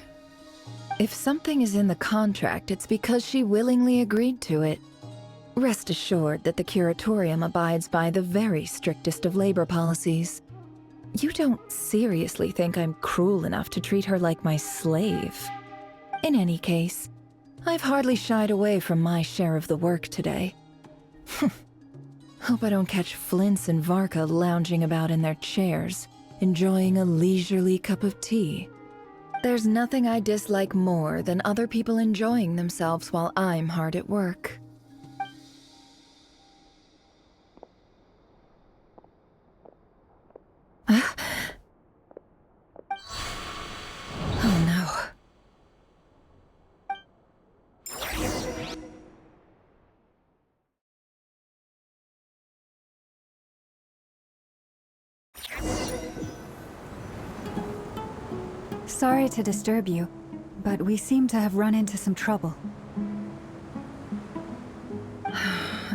If something is in the contract, it's because she willingly agreed to it. Rest assured that the Curatorium abides by the very strictest of labor policies. You don't seriously think I'm cruel enough to treat her like my slave. In any case, I've hardly shied away from my share of the work today. Hope I don't catch Flintz and Varka lounging about in their chairs, enjoying a leisurely cup of tea. There's nothing I dislike more than other people enjoying themselves while I'm hard at work. Oh no. Sorry to disturb you, but we seem to have run into some trouble.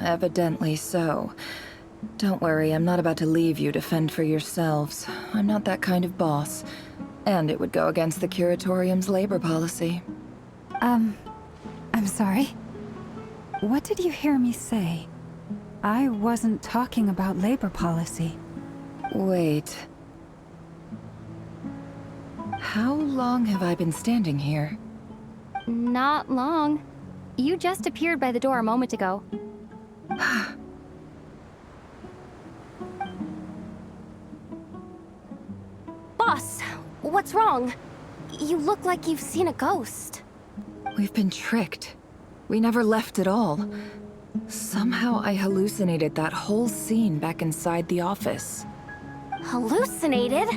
Evidently so. Don't worry, I'm not about to leave you to fend for yourselves. I'm not that kind of boss. And it would go against the Curatorium's labor policy. I'm sorry. What did you hear me say? I wasn't talking about labor policy. Wait. How long have I been standing here? Not long. You just appeared by the door a moment ago. Boss, what's wrong? You look like you've seen a ghost. We've been tricked. We never left at all. Somehow I hallucinated that whole scene back inside the office. Hallucinated?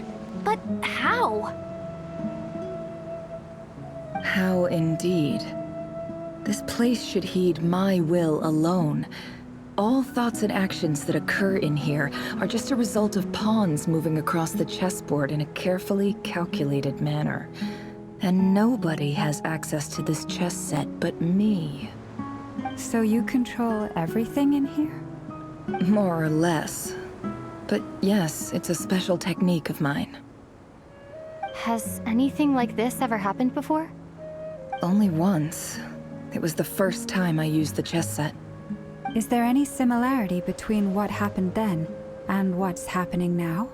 But how? How indeed. This place should heed my will alone. All thoughts and actions that occur in here are just a result of pawns moving across the chessboard in a carefully calculated manner. And nobody has access to this chess set but me. So you control everything in here? More or less. But yes, it's a special technique of mine. Has anything like this ever happened before? Only once. It was the first time I used the chess set. Is there any similarity between what happened then And what's happening now?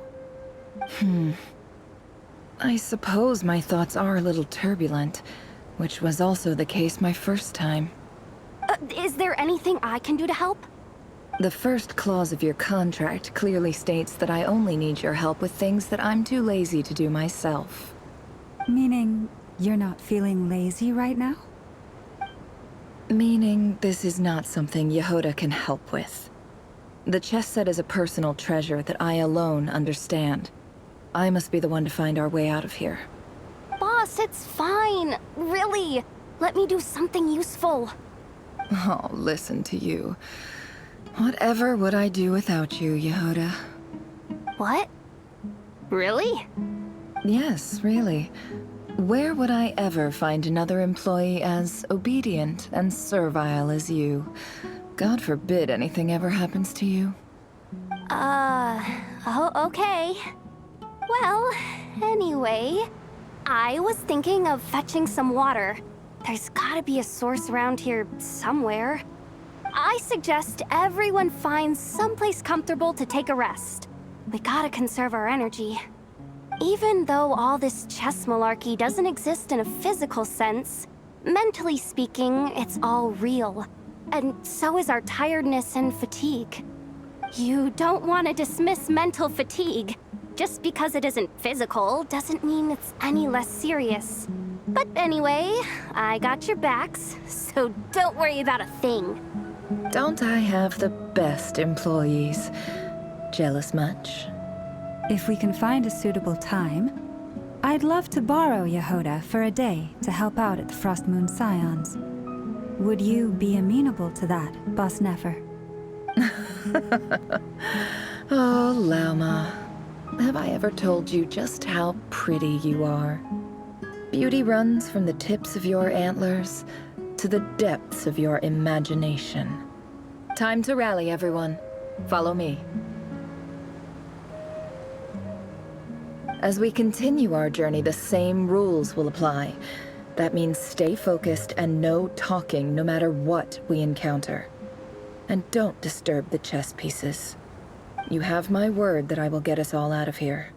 I suppose my thoughts are a little turbulent, which was also the case my first time. Is there anything I can do to help? The first clause of your contract clearly states that I only need your help with things that I'm too lazy to do myself. Meaning, you're not feeling lazy right now? Meaning, this is not something Yehoda can help with. The chess set is a personal treasure that I alone understand. I must be the one to find our way out of here. Boss, it's fine. Really. Let me do something useful. Oh, listen to you. Whatever would I do without you, Yehoda? What? Really? Yes, really. Where would I ever find another employee as obedient and servile as you? God forbid anything ever happens to you. Oh, okay. Well, anyway, I was thinking of fetching some water. There's gotta be a source around here somewhere. I suggest everyone finds someplace comfortable to take a rest. We gotta conserve our energy. Even though all this chess malarkey doesn't exist in a physical sense, mentally speaking, it's all real. And so is our tiredness and fatigue. You don't want to dismiss mental fatigue. Just because it isn't physical doesn't mean it's any less serious. But anyway, I got your backs, so don't worry about a thing. Don't I have the best employees? Jealous much? If we can find a suitable time, I'd love to borrow Yehoda for a day to help out at the Frost Moon Scions. Would you be amenable to that, Boss Nefer? Oh, Lauma. Have I ever told you just how pretty you are? Beauty runs from the tips of your antlers to the depths of your imagination. Time to rally, everyone. Follow me. As we continue our journey, the same rules will apply. That means stay focused and no talking no matter what we encounter. And don't disturb the chess pieces. You have my word that I will get us all out of here.